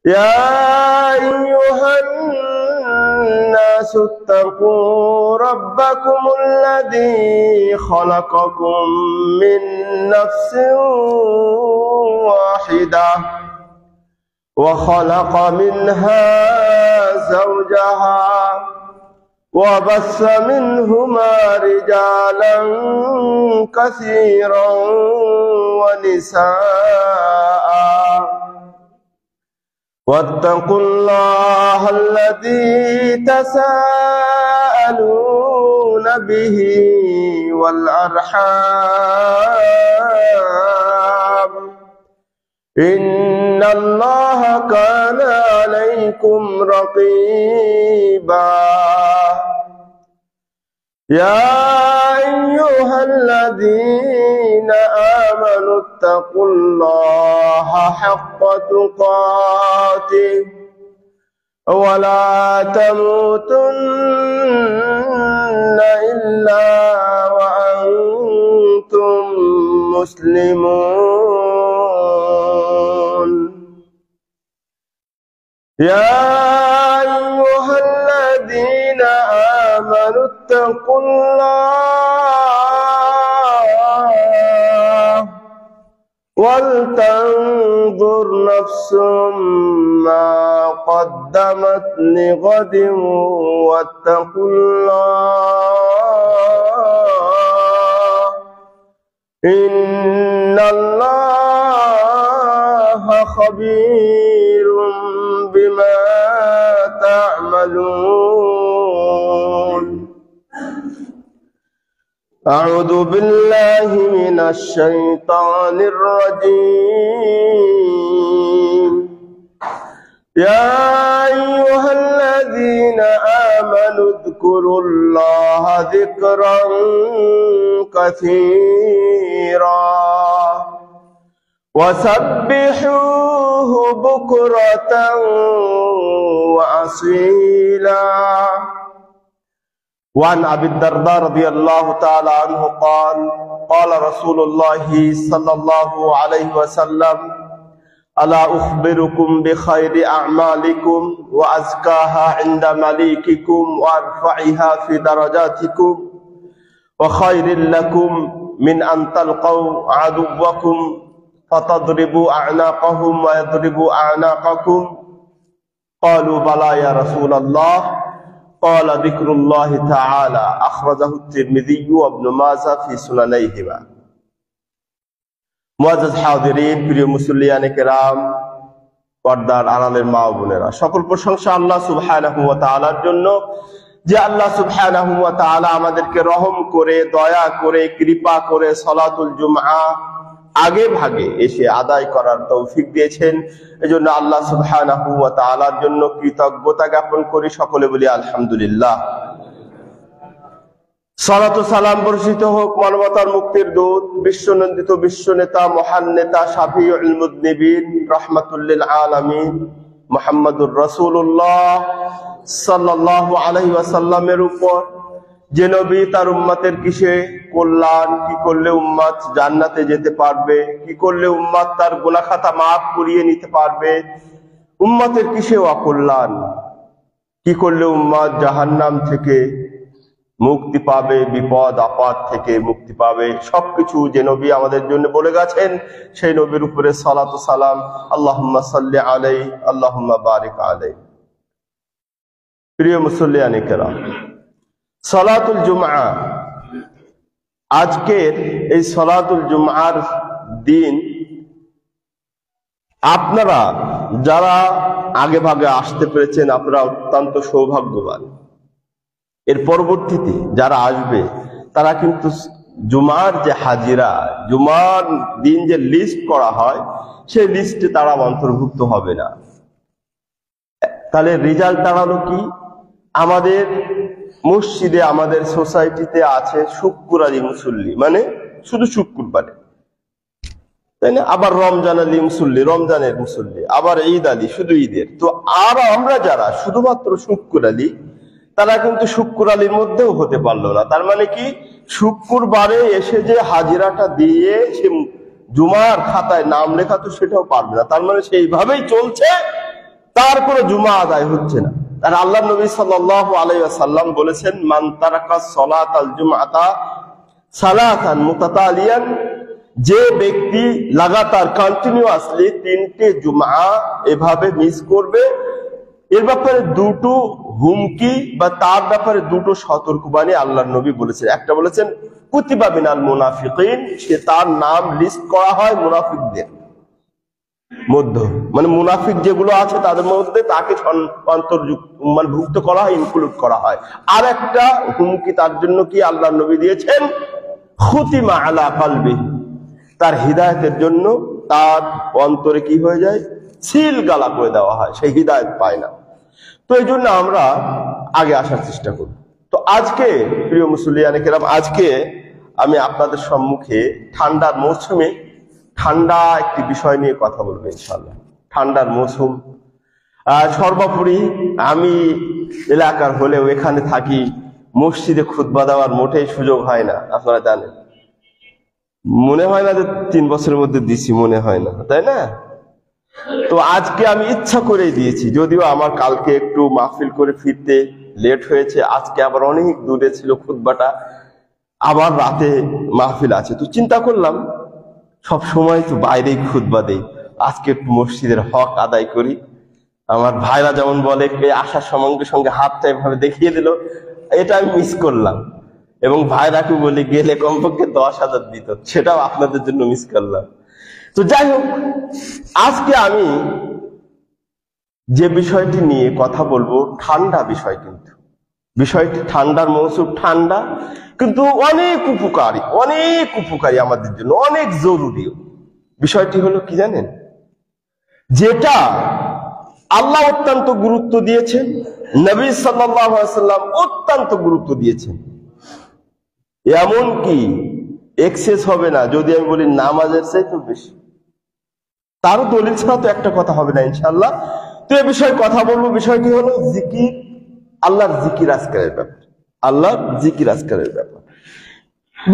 يا أيها الناس اتقوا ربكم الذي خلقكم من نفس واحدة وخلق منها زوجها وبث منهما رجالا كثيرا ونساء واتقوا الله الذي تساءلون به والأرحام إن الله كان عليكم رقيبا يا أيها الذين آمنوا اتقوا الله حق تقاته ولا تموتن إلا وأنتم مسلمون يا أيها الذين آمنوا اتقوا الله ولتنظر نفس ما قدمت لغد واتقوا الله إن الله خبير بما تعملون أعوذ بالله من الشيطان الرجيم يا أيها الذين آمنوا اذكروا الله ذكرا كثيرا وسبحوه بكرة وأصيلا وعن أبي الدرداء رضي الله تعالى عنه قال قال رسول الله صلى الله عليه وسلم ألا أخبركم بخير أعمالكم وأزكاها عند مليككم وأرفعها في درجاتكم وخير لكم من أن تلقوا عدوكم فتضربوا أعناقهم ويضربوا أعناقكم قالوا بلى يا رسول الله قال ذكر الله تعالى أخرجه الترمذي وابن ماجه في سننيهما মুআজ্জাজ হাজিরিন প্রিয় মুসল্লিয়ানে কেরাম পর্দার আড়ালের মা ও বোনেরা সকল প্রশংসা আল্লাহ সুবহানাহু ওয়া তাআলার জন্য যে আল্লাহ সুবহানাহু ওয়া তাআলা আমাদেরকে রহম করে দয়া করে কৃপা করে সালাতুল জুমআ আগে ভাগে এসে আদায় করার তৌফিক দিয়েছেন এজন্য আল্লাহ সুবহানাহু ওয়া তাআলার জন্য কৃতজ্ঞতা জ্ঞাপন করি সকলে বলি আলহামদুলিল্লাহ সালাত ও সালাম বর্ষিত হোক মানবতার মুক্তির দূত বিশ্বনন্দিত বিশ্বনেতা মহান নেতা শাফিউল মুযনিবিন রাহমাতুল লিল আলামিন মুহাম্মদুর রাসূলুল্লাহ সাল্লাল্লাহু আলাইহি ওয়াসাল্লামের উপর যে নবী তার উম্মতের কিসে কল্যাণ, কি করলে উম্মত জান্নাতে যেতে পারবে, কি করলে উম্মত তার গুনাহ খাতা মাফ করিয়ে নিতে পারবে, উম্মতের কিসে অকল্যাণ, কি করলে উম্মত জাহান্নাম থেকে মুক্তি পাবে, বিপদ আপদ থেকে মুক্তি পাবে, সবকিছু যে নবী আমাদের জন্য বলে গেছেন সেই নবীর উপরে সালাত ও সালাম আল্লাহুম্মা সাল্লি আলাইহি আল্লাহুম্মা বারিক আলাইহি। প্রিয় মুসল্লিয়ানে কেরাম, সালাতুল জুমআ, আজকের এই সালাতুল জুমআর দিন আপনারা যারা আগে ভাগে আসতে পেরেছেন আপনারা অত্যন্ত সৌভাগ্যবান। এর পরবর্তীতে যারা আসবে তারা কিন্তু জুমার যে হাজিরা, জুমার দিন যে লিস্ট করা হয় সেই লিস্টে তারা অন্তর্ভুক্ত হবে না। তাহলে রেজাল্ট দাঁড়ালো কি? আমাদের মসজিদে আমাদের সোসাইটিতে আছে শুক্রবারি মুসল্লি, মানে শুধু শুক্রবারে, তাই না? আবার রমজান আলী মুসল্লি, রমজানের মুসল্লি, আবার ঈদ আলী শুধু ঈদের। তো আর আমরা যারা শুধুমাত্র শুক্র আলী, তারা কিন্তু শুক্র আলীর মধ্যেও হতে পারলো না। তার মানে কি, শুক্রবারে এসে যে হাজিরাটা দিয়ে সে জুমার খাতায় নাম লেখা তো সেটাও পারবে না। তার মানে সেইভাবেই চলছে তার কোনো জুমা আদায় হচ্ছে না। আর আল্লাহ নবী সাল্লাল্লাহু আলাইহি ওয়াসাল্লাম বলেছেন, মান তারাকা সালাতাল জুমআতা সালাতান মুতাতালিয়ান, যে ব্যক্তি লাগাতার কন্টিনিউয়াসলি 3টে জুমা এভাবে মিস করবে, এর ব্যাপারে দুটো হুমকি বা তার ব্যাপারে দুটো সতর্কবাণী আল্লাহর নবী বলেছেন। একটা বলেছেন কুতিবা মিনাল মুনাফিকিন, সে তার নাম লিস্ট করা হয় মুনাফিকদের মধ্যে, মানে মুনাফিক যেগুলো আছে তাদের মধ্যে তাকে ভুক্ত করা হয়, ইনক্লুড করা হয়। আর একটা হুমকি তার জন্য কি আল্লাহর নবী দিয়েছেন, খুতিমা আলা কলবি, তার হিদায়াতের জন্য তার অন্তরে কি হয়ে যায়, সিল গালা করে দেওয়া হয়, সেই হিদায়াত পায় না। তো এই জন্য আমরা আগে আসার চেষ্টা করি। তো আজকে প্রিয় মুসলিয়ানে কেরাম, আজকে আমি আপনাদের সম্মুখে ঠান্ডার মৌসুমে ঠান্ডা একটি বিষয় নিয়ে কথা বলবো ইনশাআল্লাহ। ঠান্ডার মৌসুম, সর্বোপরি আমি এলাকার হলেও এখানে থাকি, মসজিদে খুতবা দেওয়ার মোটেই সুযোগ হয় না, আপনারা জানেন। মনে হয় না যে 3 বছরের মধ্যে দিছি, মনে হয় না, তাই না? তো আজকে আমি ইচ্ছা করেই দিয়েছি, যদিও আমার কালকে একটু মাহফিল করে ফিরতে লেট হয়েছে, আজকে আবার অনেক দূরে ছিল খুতবাটা, আবার রাতে মাহফিল আছে। তো চিন্তা করলাম সব সময় তো বাইরেই খুতবা দেই, আজকে একটু মসজিদের হক আদায় করি। আমার ভাইরা যেমন বলে, আসার সঙ্গে সঙ্গে হাতটা এভাবে দেখিয়ে দিল, এটা আমি মিস করলাম। এবং ভাইরাকে বলি গেলে কমপক্ষে 10,000 দিত, সেটাও আপনাদের জন্য মিস করলাম। তো যাই হোক, আজকে আমি যে বিষয়টি নিয়ে কথা বলবো ঠান্ডা বিষয়, কিন্তু বিষয়টি ঠান্ডার মৌসুম, ঠান্ডা কিন্তু অনেক উপকারী আমাদের জন্য, অনেক জরুরি। বিষয়টি হলো কি জানেন, যেটা আল্লাহ অত্যন্ত গুরুত্ব দিয়েছেন, নবী সাল্লাল্লাহু আলাইহি ওয়াসাল্লাম অত্যন্ত গুরুত্ব দিয়েছেন। এমন কি এক্সেস হবে না যদি আমি বলি নামাজের চাইতে বেশি, তারও দলিল ছাড়া তো একটা কথা হবে না ইনশাআল্লাহ। তো এই বিষয়ে কথা বলবো। বিষয়টি হলো জিকির, আল্লাহর জিকির আজকারের ব্যাপার, আল্লাহর জিকির আজকারের ব্যাপার।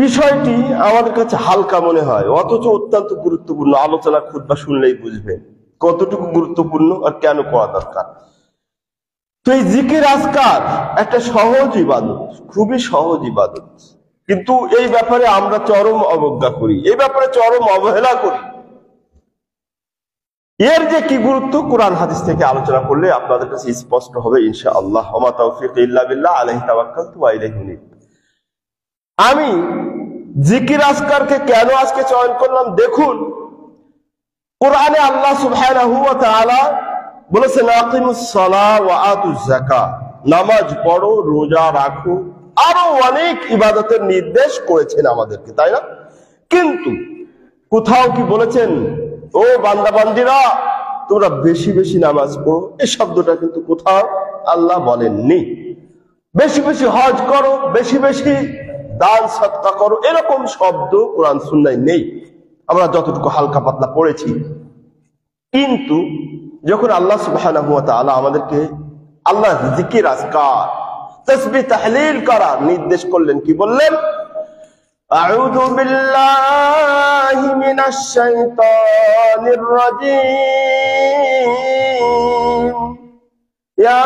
বিষয়টি আমাদের কাছে হালকা মনে হয়, অথচ অত্যন্ত গুরুত্বপূর্ণ। আলোচনা খুতবা শুনলেই বুঝবেন কতটুকু গুরুত্বপূর্ণ আর কেন করা দরকার। তো এই জিকির আজকার একটা সহজ ইবাদত, খুবই সহজ ইবাদত, কিন্তু এই ব্যাপারে আমরা চরম অবজ্ঞা করি, এই ব্যাপারে চরম অবহেলা করি। এর যে কি গুরুত্ব কোরআন হাদিস থেকে আলোচনা করলে আপনাদের কাছে স্পষ্ট হবে ইনশাআল্লাহ। ওয়া মা তাওফীক ইল্লা বিল্লাহ, আলাইহি তাওয়াক্কালতু ওয়া ইলাইহি উনীব। আমি জিকির আজকারকে কেন আজকে চয়ন করলাম, দেখুন কোরআনে আল্লাহ সুবহানাহু ওয়া তাআলা বলেছেন, আকিমুস সালাহ ওয়া আতুজ যাকাত, নামাজ পড়ো, রোজা রাখো, আরো অনেক ইবাদতের নির্দেশ করেছেন আমাদেরকে, তাই না? কিন্তু কোথাও কি বলেছেন, ও বান্দা বান্দিরা তোমরা বেশি বেশি নামাজ পড়ো? এই শব্দটা কিন্তু কোথাও আল্লাহ বলেননি। বেশি বেশি হজ করো, বেশি বেশি দান সদকা করো, এরকম শব্দ কোরআন সুন্নায় নেই, আমরা যতটুকু হালকা পাতলা পড়েছি। কিন্তু যখন আল্লাহ সুবহানাহু ওয়া তাআলা আমাদেরকে আল্লাহ জিকির আজকার, তাসবিহ তাহলিল করার নির্দেশ করলেন, কি বললেন? আউযু বিল্লাহি মিনাশ শাইতানির রাজীম, ইয়া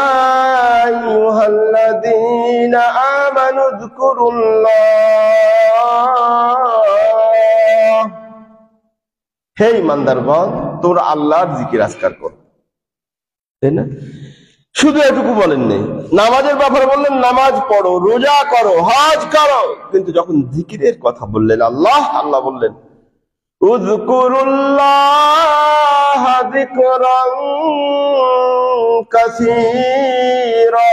আইয়ুহাল্লাযীনা আমানু যকুরুল্লাহ, হে ঈমানদারগণ তোমরা আল্লাহর জিকির আজকার করো, তাই না? শুধু এটুকু বলেননি, নামাজের ব্যাপারে বললেন নামাজ পড়ো, রোজা করো, হজ করো, কিন্তু যখন জিকিরের কথা বললেন আল্লাহ বললেন উযকুরুল্লাহ যিকরান কাসীরা,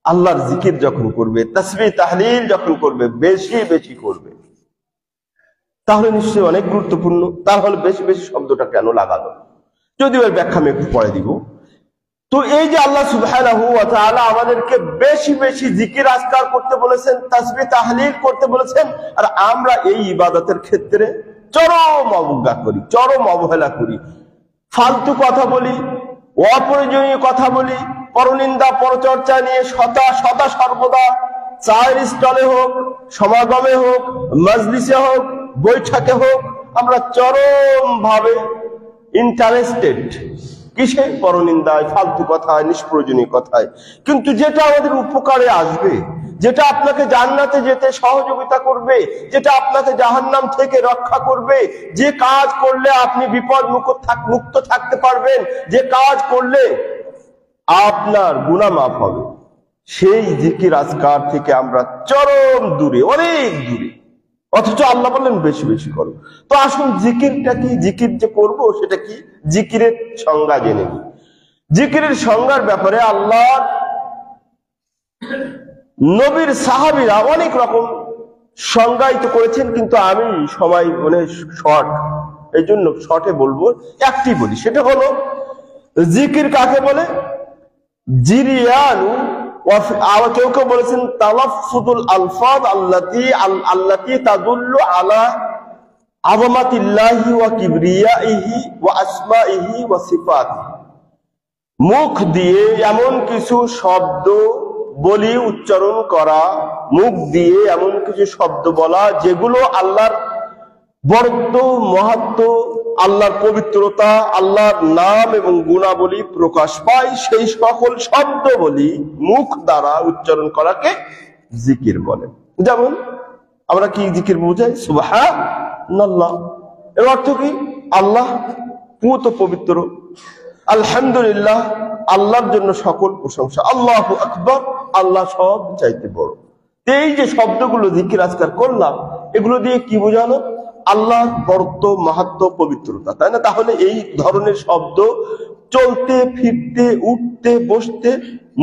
আল্লাহর জিকির যখন করবে, তাসবিহ তাহলিল যখন করবে, বেশি বেশি করবে, তাহলে নিশ্চয়ই অনেক গুরুত্বপূর্ণ। তাহলে বেশি বেশি শব্দটা কেন লাগালো, যদিও এর ব্যাখ্যা আমি একটু পরে দিব। তো এই যে আল্লাহ সুবহানাহু ওয়া তাআলা আমাদেরকে বেশি বেশি জিকির আজকার করতে বলেছেন, তাসবিহ তাহলিল করতে বলেছেন, আর আমরা এই ইবাদতের ক্ষেত্রে চরম অবজ্ঞা করি, চরম অবহেলা করি, ফালতু কথা বলি, অপ্রয়োজনীয় কথা বলি, পরনিন্দা পরচর্চা নিয়ে সদা সর্বদা চায়ের স্টলে হোক, সমাগমে হোক, মজলিসে হোক, বৈঠকে হোক, আমরা চরম ভাবে ইন্টারেস্টেড, কিসে? পরনিন্দায়, ফালতু কথায়, নিষ্প্রয়োজনীয় কথায়। কিন্তু যেটা আমাদের উপকারে আসবে, যেটা আপনাকে জান্নাতে যেতে সহযোগিতা করবে, যেটা আপনাকে জাহান্নাম থেকে রক্ষা করবে, যে কাজ করলে আপনি বিপদ মুক্ত থাকতে পারবেন, যে কাজ করলে আপনার গুনাহ মাফ হবে, সেই জিকির আজকার থেকে আমরা চরম দূরে, অনেক দূরে। অথচ আল্লাহ বললেন বেশি বেশি করো। তো আসুন জিকিরটা কি, জিকির যে করব সেটা কি, জিকিরের সংজ্ঞা জেনে নিই। জিকিরের সংজ্ঞার ব্যাপারে আল্লাহর নবীর সাহাবীরা অনেক রকম সংজ্ঞায়িত করেছেন, কিন্তু আমি সময় শর্ট, এই জন্য শর্টে বলবো, একটি বলি। সেটা হলো জিকির কাকে বলে? জিরিয়ানু, কেউ কেউ বলেছেন তালাফফুজুল আলফাজ আল্লাতী তাদুল্লু আলা আযমাতিল্লাহি ওয়া কিবরিয়াইহি ওয়া আসমাইহি ওয়া সিফাতিহি। মুখ দিয়ে এমন কিছু শব্দ বলি উচ্চারণ করা, মুখ দিয়ে এমন কিছু শব্দ বলা যেগুলো আল্লাহর বরত্ব, মাহাত্ম্য, আল্লাহর পবিত্রতা, আল্লাহর নাম এবং গুণাবলী প্রকাশ পায়, সেই সকল শব্দ বলি মুখ দ্বারা উচ্চারণ করাকে জিকির বলে। যেমন আমরা কি জিকির বোঝাই? সুবহানাল্লাহ, এর অর্থ কি? আল্লাহ পুত পবিত্র, আলহামদুলিল্লাহ, আল্লাহর জন্য সকল প্রশংসা, আল্লাহু আকবার, আল্লাহ সব চাইতে বড়। এই যে শব্দগুলো জিকির আজকার করলাম, এগুলো দিয়ে কি বোঝানো? আল্লাহর বরত্ব, মাহাত্ম্য, পবিত্রতা, তাই না? তাহলে এই ধরনের শব্দ চলতে ফিরতে, উঠতে বসতে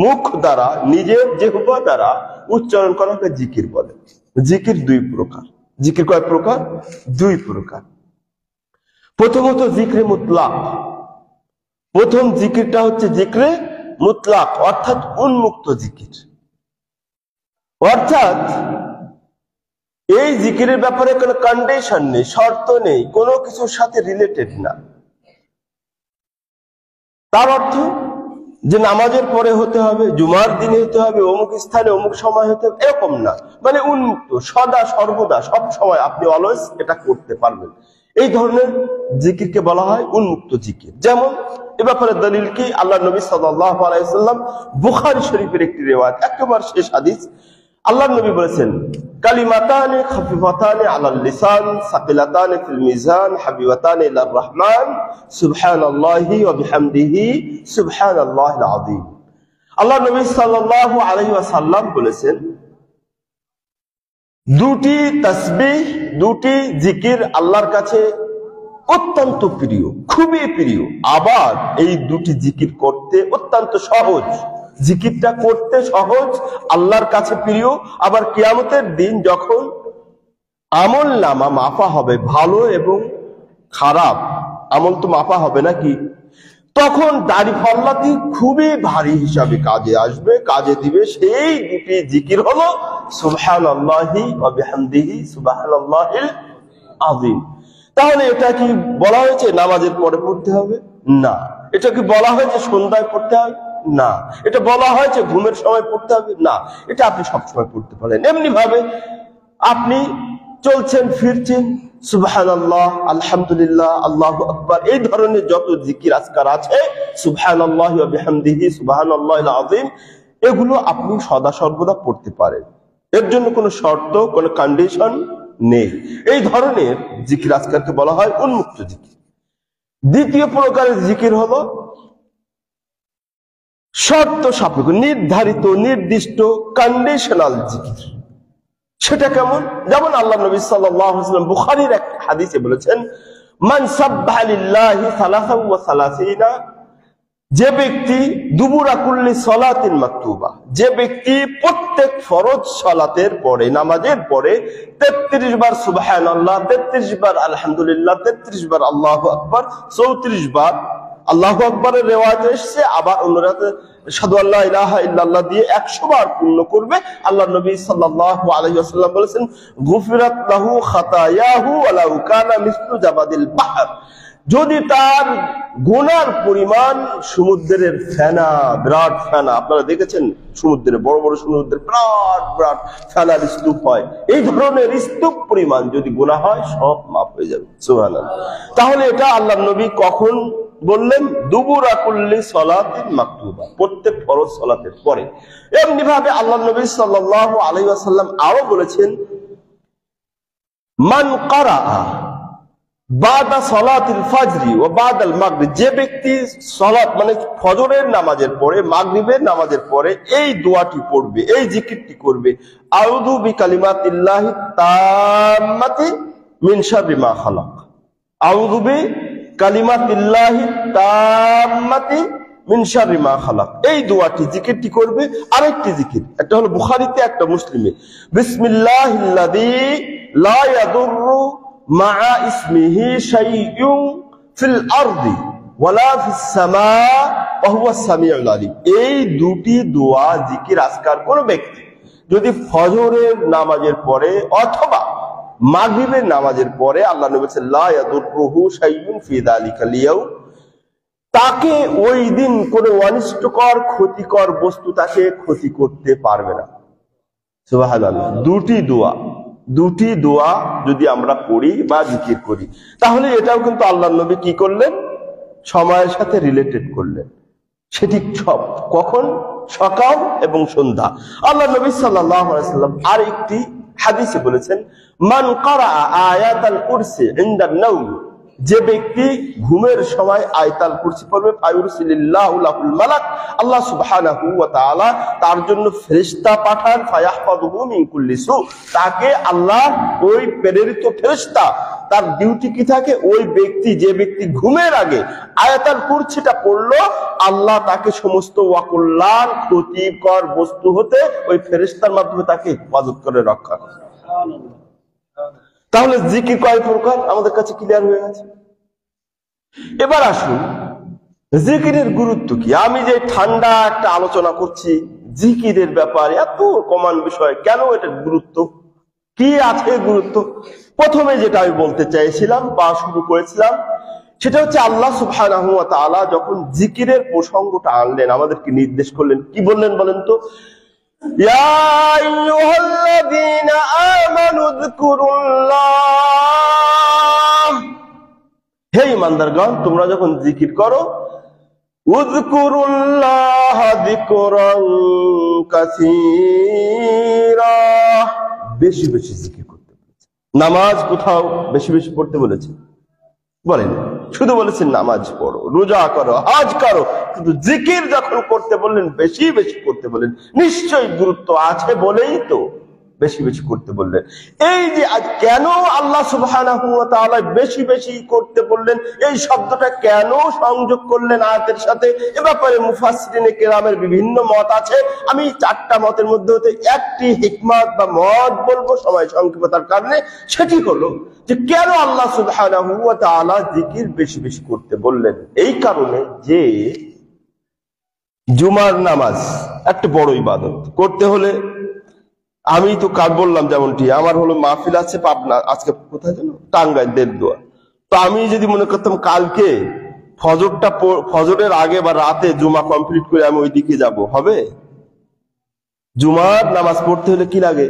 মুখ দ্বারা, নিজের জিহ্বা দ্বারা উচ্চারণ করাকে জিকির বলে। জিকির দুই প্রকার। জিকির কয় প্রকার? দুই প্রকার। প্রথমত জিকরে মুতলাক। প্রথম জিকিরটা হচ্ছে জিকরে মুতলাক, অর্থাৎ উন্মুক্ত জিকির। অর্থাৎ এই জিকিরের ব্যাপারে কোনো কন্ডিশন নেই, শর্ত নেই, কোনো কিছুর সাথে রিলেটেড না। তার অর্থ যে নামাজের পরে হতে হবে, জুমার দিনে হতে হবে, অমুক স্থানে অমুক সময় হতে হবে, এরকম না। মানে উন্মুক্ত, সদা সর্বদা সব সময় আপনি অলওয়েজ এটা করতে পারবেন। এই ধরনের জিকিরকে বলা হয় উন্মুক্ত জিকির। যেমন এ ব্যাপারে দলিল কি? আল্লাহ নবী সাল্লাল্লাহু আলাইহি ওয়াসাল্লাম, বুখারী শরীফের একটি রিওয়ায়াত, একেবারে শেষ হাদিস, আল্লাহ নবী বলেছেন, কালিমাতানি খাফিফাতানি আলাল লিসান সাকিলাতানি ফিল মিজান হাবিবাতানি ইলার রহমান সুবহানাল্লাহি ওয়া বিহামদিহি সুবহানাল্লাহিল আযীম। আল্লাহ নবী সাল্লাল্লাহু আলাইহি ওয়াসাল্লাম বলেছেন, দুটি তাসবিহ, দুটি জিকির আল্লাহর কাছে অত্যন্ত প্রিয়, খুবই প্রিয়। আবার এই দুটি জিকির করতে অত্যন্ত সহজ। জিকিরটা করতে সহজ, আল্লাহর কাছে প্রিয়। আবার কিয়ামতের দিন যখন আমল নামা মাপা হবে, ভালো এবং খারাপ আমল তো মাপা হবে নাকি, তখন দাড়ি পাল্লাটি খুবই ভারী হিসাবে কাজে আসবে, কাজে দিবে। সেই দুটি জিকির হলো সুবহানাল্লাহি ওয়া বিহামদিহি সুবহানাল্লাহিল আযীম। তাহলে এটা কি বলা হয়েছে নামাজের পরে পড়তে হবে? না। এটা কি বলা হয়েছে সন্ধ্যায় পড়তে হবে? না। এটা বলা হয়েছে ঘুমের সময় পড়তে হবে? না। এটা আপনি সবসময় পড়তে পারেন। এমনি ভাবে আপনি চলছেন ফিরছেন, সুবহানাল্লাহ, আলহামদুলিল্লাহ, আল্লাহু আকবার, এই ধরনের যত জিকির আজকার আছে, সুবহানাল্লাহি ওয়া বিহামদিহি সুবহানাল্লাহিল আযীম, এগুলো আপনি সদা সর্বদা পড়তে পারেন। এর জন্য কোনো শর্ত, কোনো কন্ডিশন নেই। এই ধরনের জিকির আজকারকে বলা হয় উন্মুক্ত জিকির। দ্বিতীয় প্রকারের জিকির হলো শর্ত সাপেক্ষ, নির্ধারিত, নির্দিষ্ট, কন্ডিশনাল জিকির। সেটা কেমন? যেমন আল্লাহ নবী সাল্লাল্লাহু আলাইহি ওয়াসাল্লাম বুখারীর এক হাদিসে বলেছেন, মান সাব্বাহা লিল্লাহি সালাসা ওয়া সালাসিনা, যে ব্যক্তি দুবুরা কুল্লি সালাতিন মাকতুবা, যে ব্যক্তি প্রত্যেক ফরজ সালাতের পরে, নামাজের পরে 33 বার সুবহানাল্লাহ, 33 বার আলহামদুলিল্লাহ, 33 বার আল্লাহু আকবার, 34 বার আল্লাহু আকবারের রিওয়ায়াত এসেছে, আবার অন্যরাতে আশহাদু আল্লা ইলাহা ইল্লাল্লাহ দিয়ে 100 বার পূর্ণ করবে। আল্লাহ নবী সাল্লাল্লাহু আলাইহি ওয়াসাল্লাম বলেছেন, গুফিরাত লাহু খাতায়াহু ওয়ালাউ কানা মিসলু জাবাদিল বাহর, যদি তার গুনার পরিমাণ সমুদ্রের ফেনা, বিরাট ফেনা, আপনারা দেখেছেন সমুদ্রে, বড় বড় সমুদ্রে বিরাট বিরাট ফেনার স্তূপ হয়, এই ধরনের স্তূপ পরিমাণ যদি গুনাহ হয় সব মাফ হয়ে যাবে। সুবহানাল্লাহ। তাহলে এটা আল্লাহর নবী কখন বললেন দুবুরা কুল্লি সালাতিন মাকতুবা, প্রত্যেক ফরজ সালাতের পরে। এমনি ভাবে আল্লাহ নবী সাল্লাল্লাহু আলাইহি ওয়াসাল্লাম আরো বলেছেন, মান ক্বারাআ বাদা সালাতিল ফাজরি ওয়া বাদাল মাগরিব, যে ব্যক্তি সালাত মানে ফজরের নামাজের পরে মাগরিবের নামাজের পরে এই দোয়াটি পড়বে, এই জিকিরটি করবে, আউযু বিকালিমাতিল্লাহি তাম্মাতি মিন শাররি মা খালাক, আউযু বিকালিমাতিল্লাহি তাম্মাতি মিন শাররি মা খালাক, এই দোয়াটি জিকিরটি করবে। আরেকটি জিকির, একটা হলো বুখারীতে, একটা মুসলিমে, বিসমিল্লাহিল্লাযী লা ইয়াদুররু মা ইসমিহি শাইউন ফিল আরদি ওয়ালা ফিস সামা ওয়া হুয়াস সামিউল আলিম। এই দুটি দোয়া জিকির আজকার কোন ব্যক্তি যদি ফজরের নামাজের পরে অথবা মাগরিবের নামাজের পরে, আল্লাহ নবী বলেছেন লা ইয়াদুররুহু শাইউন ফি যালিকাল ইয়াউম, তাকে ওই দিন কোনো অনিষ্টকর ক্ষতিকর বস্তু তাকে ক্ষতি করতে পারবে না। সুবহানাল্লাহ। দুটি দোয়া যদি আমরা পড়ি বা জিকির করি, তাহলে এটাও কিন্তু আল্লাহর নবী কি করলেন, সময়ের সাথে রিলেটেড করলেন। সেটি কখন? সকাল এবং সন্ধ্যা। আল্লাহ নবী সাল্লাল্লাহু আলাইহি ওয়াসাল্লাম আর একটি হাদিসে বলেছেন, মান ক্বারাআ আয়াতাল কুরসি ইনদান নাওম, যে ব্যক্তি ঘুমের সময় আয়াতুল কুরসি পড়বে, ফায়ুরসিলিল্লাহু লাহুল মালাক, আল্লাহ সুবহানাহু ওয়া তাআলা তার জন্য ফেরেশতা পাঠান, ফায়াহফাযুহু মিন কুল্লি সু, তাকে আল্লাহ ওই প্রেরিত ফেরেশতা তার ডিউটি কি থাকে, ওই ব্যক্তি যে ব্যক্তি ঘুমের আগে আয়াতুল কুরসিটা পড়লো, আল্লাহ তাকে সমস্ত ওয়াকুল্লান ক্ষতিকর বস্তু হতে ওই ফেরেশতার মাধ্যমে তাকে হেফাজত করে রক্ষা করে। তাহলে জিকির কয় প্রকার আমাদের কাছে ক্লিয়ার হয়ে গেছে। এবার আসুন জিকিরের গুরুত্ব কি। আমি যে ঠান্ডা একটা আলোচনা করছি জিকিরের ব্যাপারে, এত কমন বিষয়, কেন এটার গুরুত্ব কি আছে গুরুত্ব? প্রথমে যেটা আমি বলতে চাইছিলাম বা শুরু করেছিলাম, সেটা হচ্ছে আল্লাহ সুবহানাহু ওয়া তাআলা যখন জিকিরের প্রসঙ্গটা আনলেন, আমাদেরকে নির্দেশ করলেন, কি বললেন বলেন তো? ইয়া আইয়ুহাল্লাযীনা আমানু যকুরুল্লাহ, হে ঈমানদারগণ তোমরা যখন জিকির করো, উযকুরুল্লাহ যিকরান কাসীরা, বেশি বেশি জিকির করতে বলেছে। নামাজ কোথাও বেশি বেশি পড়তে বলেছে? বলেন, শুধু বলেছেন নামাজ পড়ো, রোজা করো, হজ করো, কিন্তু জিকির যখন করতে বললেন বেশি বেশি করতে বললেন, নিশ্চয়ই গুরুত্ব আছে বলেই তো বেশি বেশি করতে বললেন। এই যে আজ কেন আল্লাহ সুবহানাহু ওয়া তাআলা বেশি বেশি করতে বললেন, এই শব্দটা কেন সংযোগ করলেন আয়াতের সাথে, এ ব্যাপারে মুফাসসিরিনে কেরামের বিভিন্ন মত আছে। আমি চারটা মতের মধ্যে হতে একটি হিকমত বা মত বলবো সময় সংক্ষেপতার কারণে। সেটি হলো যে কেন আল্লাহ সুবহানাহু ওয়া তাআলা জিকির বেশি বেশি করতে বললেন। এই কারণে যে জুমার নামাজ একটা বড় ইবাদত, করতে হলে আমি তো কাল বললাম যেমনটি আমার হলো মাহফিল আছে পাবনা, আজকে কোথায় যেন টাঙ্গাইল দেড়দুয়া, তো আমি যদি মনে করতাম কালকে ফজরের আগে বা রাতে জুমা কমপ্লিট করে আমি ওই দিকে যাব, হবে? জুমার নামাজ পড়তে হলে কি লাগে?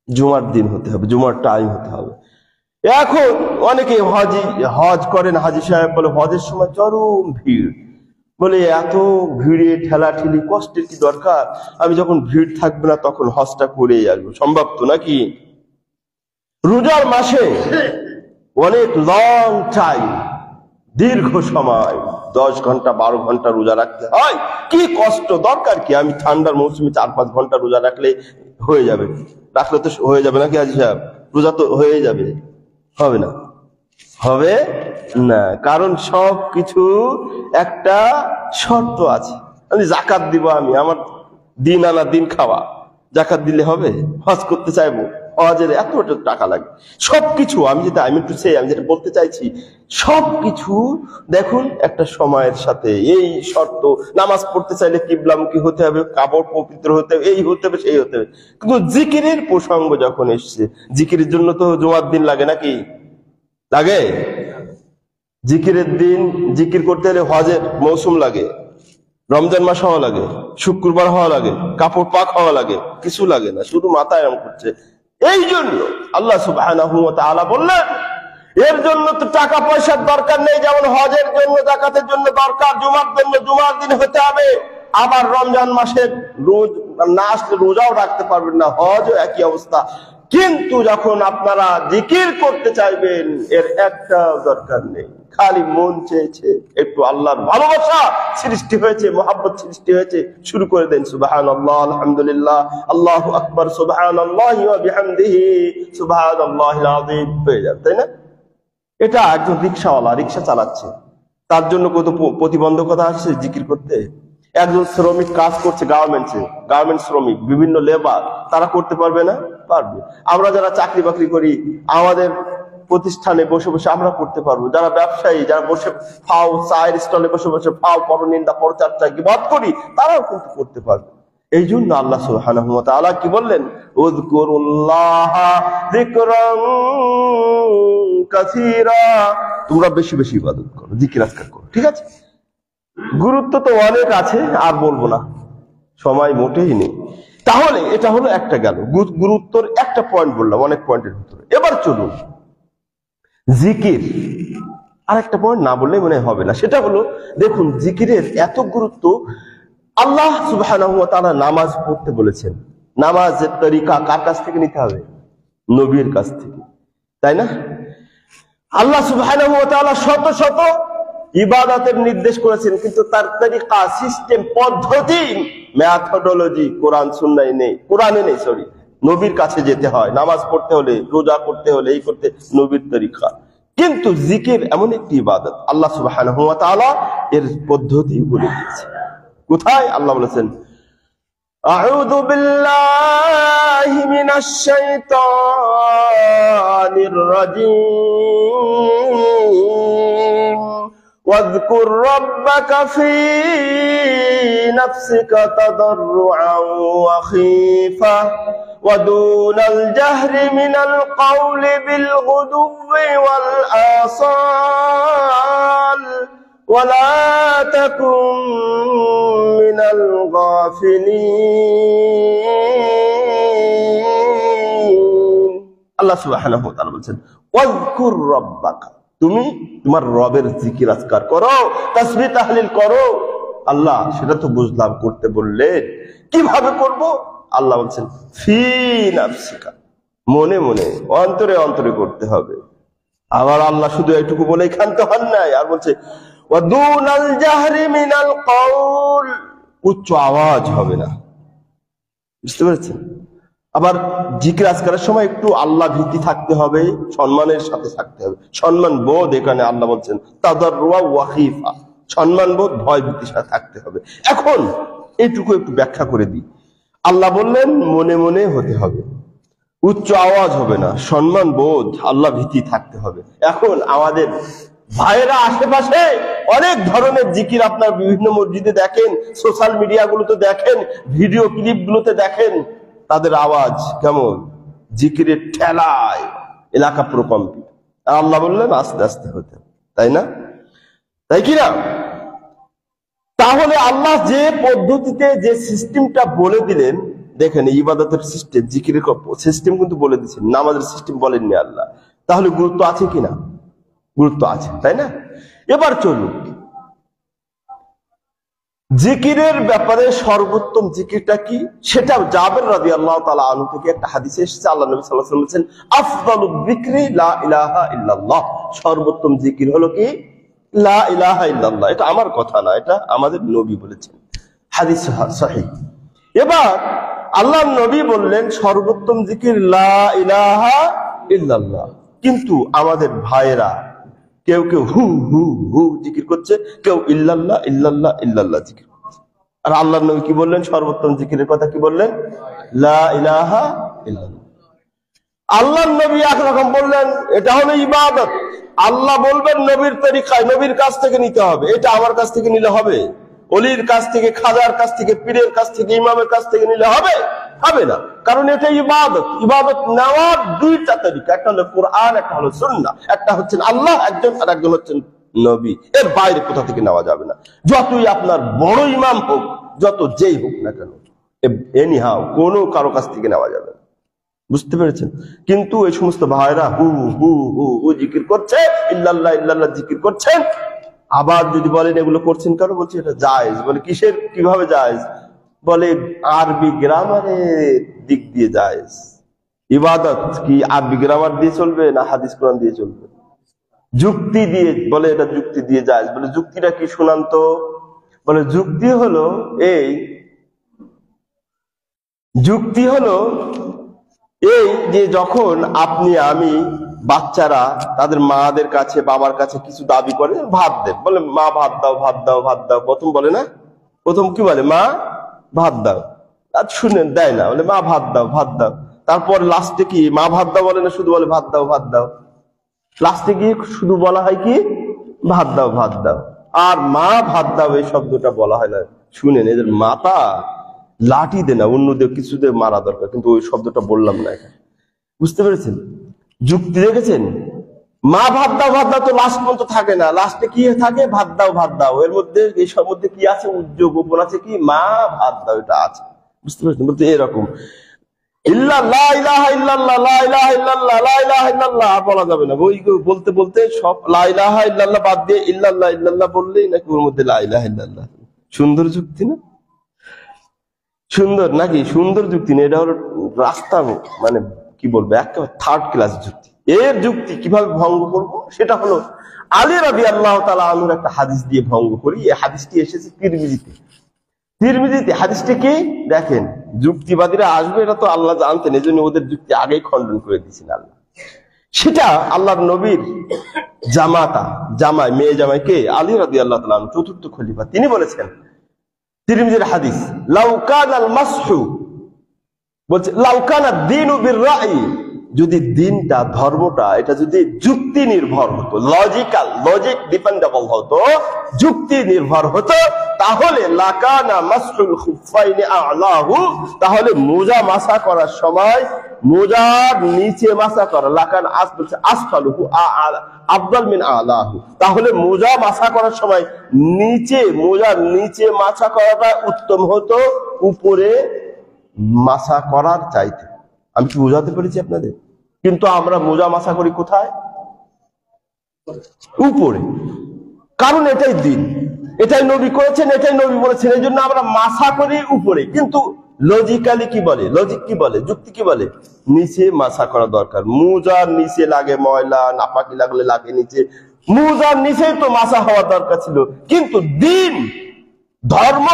জুমার দিন হতে হবে, জুমার টাইম হতে হবে। এখন অনেকে হজ করেন, হাজি সাহেব বলে হজের সময় চরম ভিড়, বলে এত ভিড়ে ঠেলাঠেলি কষ্টের কি দরকার, আমি যখন ভিড় থাকবে না তখন হজটা করেই আসবো। সম্ভব তো নাকি? রোজার মাসে অনেক লং টাইম, দীর্ঘ সময় 10 ঘন্টা 12 ঘন্টা রোজা রাখতে হয়, কি কষ্ট, দরকার কি? আমি ঠান্ডার মৌসুমে 4-5 ঘন্টা রোজা রাখলে হয়ে যাবে, রাখলে তো হয়ে যাবে নাকি হাজি সাহেব? রোজা তো হয়ে যাবে, হবে না? হবে না, কারণ সব কিছু একটা শর্ত আছে। আমি জাকাত দিব, আমি আমার দিন আনা দিন খাওয়া, জাকাত দিলে হবে? হজ করতে চাইবো, হজের এত টাকা লাগে, সবকিছু আমি যেটা বলতে চাইছি, সবকিছু দেখুন একটা সময়ের সাথে এই শর্ত। নামাজ পড়তে চাইলে কিবলামুখী হতে হবে, কাপড় পবিত্র হতে হবে, এই হতে হবে সেই হতে হবে। কিন্তু জিকিরের প্রসঙ্গ যখন এসছে, জিকিরের জন্য তো জুমার দিন লাগে নাকি? লাগে? জিকিরের দিন জিকির করতে হলে হজের মৌসুম লাগে, রমজান মাস হওয়া লাগে, শুক্রবার হওয়া লাগে, কাপড় পাক হওয়া লাগে, কিছু লাগে না, শুধু মাথায় এরকম করছে। এই জন্য আল্লাহ সুবহানাহু ওয়া তাআলা বললেন, এর জন্য তো টাকা পয়সার দরকার নেই, যেমন হজের জন্য যাকাতের জন্য দরকার, জুমার জন্য জুমার দিন হতে হবে। আবার রমজান মাসের রোজ না আসলে রোজাও রাখতে পারবেন না, হজও একই অবস্থা। কিন্তু যখন আপনারা জিকির করতে চাইবেন, এর একটা দরকার নেই, খালি মন চেয়েছে, একটু আল্লাহর ভালোবাসা সৃষ্টি হয়েছে, মহাব্বত সৃষ্টি হয়েছে, শুরু করে দেন সুবহানাল্লাহ, আলহামদুলিল্লাহ, আল্লাহু আকবার, সুবহানাল্লাহি ওয়া বিহামদিহি, সুবহানাল্লাহিল আযীম, হয়ে যাবে, তাই না? এটা একজন রিকশাওয়ালা রিকশা চালাচ্ছে, তার জন্য কত প্রতিবন্ধকতা আসছে জিকির করতে। একজন শ্রমিক কাজ করছে গার্মেন্টস শ্রমিক, বিভিন্ন লেবার, তারা করতে পারবে না? পারবে। আমরা যারা চাকরি বাকরি করি, আমাদের প্রতিষ্ঠানে বসে বসে আমরা করতে পারবো। যারা ব্যবসায়ী, যারা বসে ফাও চায়ের স্টলে বসে বসে ফাও পরনিন্দা পরচর্চা গীবত করি, তারাও কিন্তু করতে পারবে। এই জন্য আল্লাহ সুবহানাহু ওয়া তাআলা কি বললেন? উযকুরুল্লাহ যিকরান কাসীরা, তোমরা বেশি বেশি ইবাদত করো, জিকির আজকার করো। ঠিক আছে, গুরুত্ব তো অনেক আছে, আর বলবো না, সময় মোটেই নেই। তাহলে এটা হলো একটা গেল, গুরুত্বর একটা পয়েন্ট বললাম অনেক পয়েন্টের ভিতরে। এবার চলুন জিকির, আর একটা পয়েন্ট না বললে মনে হবে না, সেটা হলো দেখুন জিকিরের এত গুরুত্ব। আল্লাহ সুবহানাহু ওয়া তাআলা নামাজ পড়তে বলেছেন, নামাজের তরিকা কার কাছ থেকে নিতে হবে? নবীর কাছ থেকে, তাই না? আল্লাহ সুবহানাহু ওয়া তাআলা শত শত ইবাদতের নির্দেশ করেছেন, কিন্তু তার তরিকা, সিস্টেম, পদ্ধতি, মেথডোলজি কোরআন সুন্নায় নেই, কোরআনে নেই, সরি, নবীর কাছে যেতে হয় নামাজ পড়তে হলে, রোজা করতে হলে, এই করতে নবীর তরিকা। কিন্তু জিকির এমন একটি ইবাদত, আল্লাহ সুবহানাহু ওয়া তাআলা এর পদ্ধতি বলে দিয়েছেন। কোথায়? আল্লাহ বলেছেন, আউযু বিল্লাহি মিনাশ শাইতানির রাজীম, واذكر ربك في نفسك تضرعا وخيفة ودون الجهر من القول بالغدو والآصال ولا تكن من الغافلين। আল্লাহ সুবহানাহু ওয়া তাআলা বলেন, ওয়াজকুর রাব্বাকা, তুমি তোমার রবের জিকির আজকার করো, তাসবিহ তাহলিল করো। আল্লাহ সেটা তো বুঝলাম, করতে বললেন, কিভাবে করব? আল্লাহ বলছেন ফি নাফসিকা, মনে মনে, অন্তরে অন্তরে করতে হবে। আবার আল্লাহ শুধু এইটুকু বলেই ক্ষান্ত হন নাই, আর বলছে ওয়াদুনাল জাহরি মিনাল কাউল, উচ্চ আওয়াজ হবে না। বুঝতে পেরেছেন? আবার জিকির আজকারের সময় একটু আল্লাহ ভীতি থাকতে হবে, সম্মানের সাথে থাকতে হবে, সম্মান বোধ। এখানে আল্লাহ বলছেন তাদাররুয়া ওয়া খিফা, সম্মান বোধ, ভয় ভীতির সাথে থাকতে হবে। এখন এইটুকু একটু ব্যাখ্যা করে দিই। আল্লাহ বললেন মনে মনে হতে হবে, উচ্চ আওয়াজ হবে না, সম্মান বোধ, আল্লাহ ভীতি থাকতে হবে। এখন আমাদের ভাইয়েরা আশেপাশে অনেক ধরনের জিকির আপনার বিভিন্ন মসজিদে দেখেন, সোশ্যাল মিডিয়া গুলোতে দেখেন, ভিডিও ক্লিপ গুলোতে দেখেন, তাদের আওয়াজ কেমন, জিকিরের ঠেলায় এলাকা প্রকম্পিত। আল্লাহ বললেন আস্তে আস্তে হতে, তাই না? তাই কিনা? তাহলে আল্লাহ যে পদ্ধতিতে, যে সিস্টেমটা বলে দিলেন, দেখেন ইবাদতের সিস্টেম, জিকিরের সিস্টেম কিন্তু বলে দিচ্ছেন, নামাজের সিস্টেম বলেননি আল্লাহ। তাহলে গুরুত্ব আছে কিনা? গুরুত্ব আছে, তাই না? এবার চলুন জিকিরের ব্যাপারে সর্বোত্তম জিকিরটা কি, সেটা জাবের রাদিয়াল্লাহু তাআলা আনহু থেকে একটা হাদিসে এসেছে। আল্লাহ নবী সাল্লাল্লাহু আলাইহি ওয়াসাল্লাম বলেছেন আফদালুয যিকরি লা ইলাহা ইল্লাল্লাহ, সর্বোত্তম জিকির হলো কি? লা ইলাহা ইল্লাল্লাহ। এটা আমার কথা না, এটা আমাদের নবী বলেছেন, হাদিস সহিহ। এবার আল্লাহর নবী বললেন সর্বোত্তম জিকির লা ইলাহা ইল্লাল্লাহ, কিন্তু আমাদের ভাইয়েরা কেউ কেউ হু হু হু জিকির করছে, কেউ ইল্লাল্লাহ ইল্লাল্লাহ ইল্লাল্লাহ জিকির করছে। আর আল্লাহর নবী কি বললেন? সর্বোত্তম জিকিরের কথা কি বললেন? লা ইলাহা ইল্লাল্লাহ। আল্লাহর নবী একরকম বললেন, এটা হলো ইবাদত। আল্লাহ বলবেন নবীর তরিকায়, নবীর কাছ থেকে নিতে হবে। এটা আমার কাছ থেকে নিলে হবে? অলির কাছ থেকে, খাজার কাছ থেকে, পীরের কাছ থেকে, ইমামের কাছ থেকে নিলে হবে? হবে না, কারণ এটা ইবাদত। ইবাদত নেওয়ার দুইটা তরিকা, একটা হলো কোরআন, একটা হলো সুন্নাহ। একটা হচ্ছেন আল্লাহ একজন, আর একজন হচ্ছেন নবী। এর বাইরে কোথা থেকে নেওয়া যাবে না। যতই আপনার বড় ইমাম হোক, যত যেই হোক না কেন, এনিহাও কোনো কারো কাছ থেকে নেওয়া যাবে না। বুঝতে পেরেছেন? কিন্তু এই সমস্ত ভাইরা হু হু হু হু জিকির করছে, ইল্লাল্লাহ ইল্লাল্লাহ জিকির করছেন, আবার যদি বলেন এগুলো করছেন কেন, বলছে এটা জায়েজ। বলে কিসের, কিভাবে জায়েজ? বলে আরবি গ্রামারের দিক দিয়ে জায়েজ। ইবাদত কি আরবি গ্রামার দিয়ে চলবে না হাদিস কোরআন দিয়ে চলবে? যুক্তি দিয়ে, বলে এটা যুক্তি দিয়ে জায়েজ। বলে যুক্তিটা কি শুনান তো? বলে যুক্তি হলো এই, যুক্তি হলো এই যে যখন আপনি আমি বাচ্চারা তাদের মাদের কাছে বাবার কাছে কিছু দাবি করে, ভাত দেন, বলে মা ভাত দাও ভাত দাও ভাত দাও, প্রথম বলে না, প্রথম কি বলে মা ভাত দাও, আর শুনেন দেয় না, বলে মা ভাত দাও ভাত দাও, তারপর লাস্টে কি মা ভাত দাও বলে না, শুধু বলে ভাত দাও ভাত দাও, লাস্টে গিয়ে শুধু বলা হয় কি ভাত দাও ভাত দাও, আর মা ভাত দাও এই শব্দটা বলা হয় না। শুনেন, এদের মাথা লাঠি দে না, অন্যদের কিছুদের মারা দরকার, কিন্তু ওই শব্দটা বললাম না এখানে। বুঝতে পেরেছেন? যুক্তি দেখেছেন? মা ভাত দাও তো লাস্ট পর্যন্ত থাকে না, লাস্টে কি থাকে ভাত দাও। এর মধ্যে এই সব মধ্যে কি আছে, উদ্যোগ গোপন আছে, কি মা ভাত দাও এটা আছে। বুঝতে পেরেছেন? বলতে এরকম ইল্লাল্লাহ ইলাহা ইল্লাল্লাহ লা ইলাহা ইল্লাল্লাহ লা ইলাহা ইল্লাল্লাহ বলা যাবে না। ওই বলতে বলতে সব লা ইলাহা ইল্লাল্লাহ বাদ দিয়ে ইল্লাল্লাহ ইল্লাল্লাহ বললেই নাকি ওর মধ্যে লা ইলাহা ইল্লাল্লাহ। সুন্দর যুক্তি না? সুন্দর নাকি? সুন্দর যুক্তি না, এটা হলো রাস্তা, মানে কি বলবো, একেবারে থার্ড ক্লাস যুক্তি। এর যুক্তি কিভাবে ভঙ্গ করব, সেটা হলো আলী রাদিয়াল্লাহু তাআলা আনহুর একটা হাদিস দিয়ে ভঙ্গ করি। এই হাদিসটি এসেছে তিরমিজিতে। হাদিসটি কি দেখেন, যুক্তিবাদীরা আসবে এটা তো আল্লাহ জানতেন, এই জন্য ওদের যুক্তি আগেই খণ্ডন করে দিয়েছেন আল্লাহ। সেটা আল্লাহর নবীর জামাই মেয়ে জামাই কে, আলী রাদিয়াল্লাহু তাআলা আনহু, চতুর্থ খলিফা। তিনি বলেছেন, তিরমিজির হাদিস, লাউ কানাল মাসহু, বলছে লাউ কানা দ্বীনু বির-রা'ই, যদি দিনটা ধর্মটা এটা যদি যুক্তি নির্ভর হতো, লজিক ডিপেন্ডেবল হতো, যুক্তি নির্ভর হতো, তাহলে লাকানা মাসহুল খুফাইনি আ'লাহু, তাহলে মোজা মাসা করার সময় মোজার নিচে মাসা করা, লাকান আসফালুহু আফদাল মিন আ'লাহু, তাহলে মোজা মাসা করার সময় মোজার নিচে মাসা করাটা উত্তম হতো উপরে মাসা করার চাইতে। আমি কি বোঝাতে পেরেছি আপনাদের? কিন্তু আমরা মোজা মাসা করি কোথায়? উপরে। কারণ এটাই দিন, এটাই নবী করেছেন, এটাই নবী বলেছেন, এই জন্য আমরা মাসা করি উপরে। কিন্তু লজিক্যালি কি বলে, লজিক কি বলে, যুক্তি কি বলে, নিচে মাসা করা দরকার। মোজার নিচে লাগে ময়লা, নাপাকি লাগলে লাগে নিচে, মোজার নিচেই তো মাসা হওয়া দরকার ছিল। কিন্তু দিন ধর্ম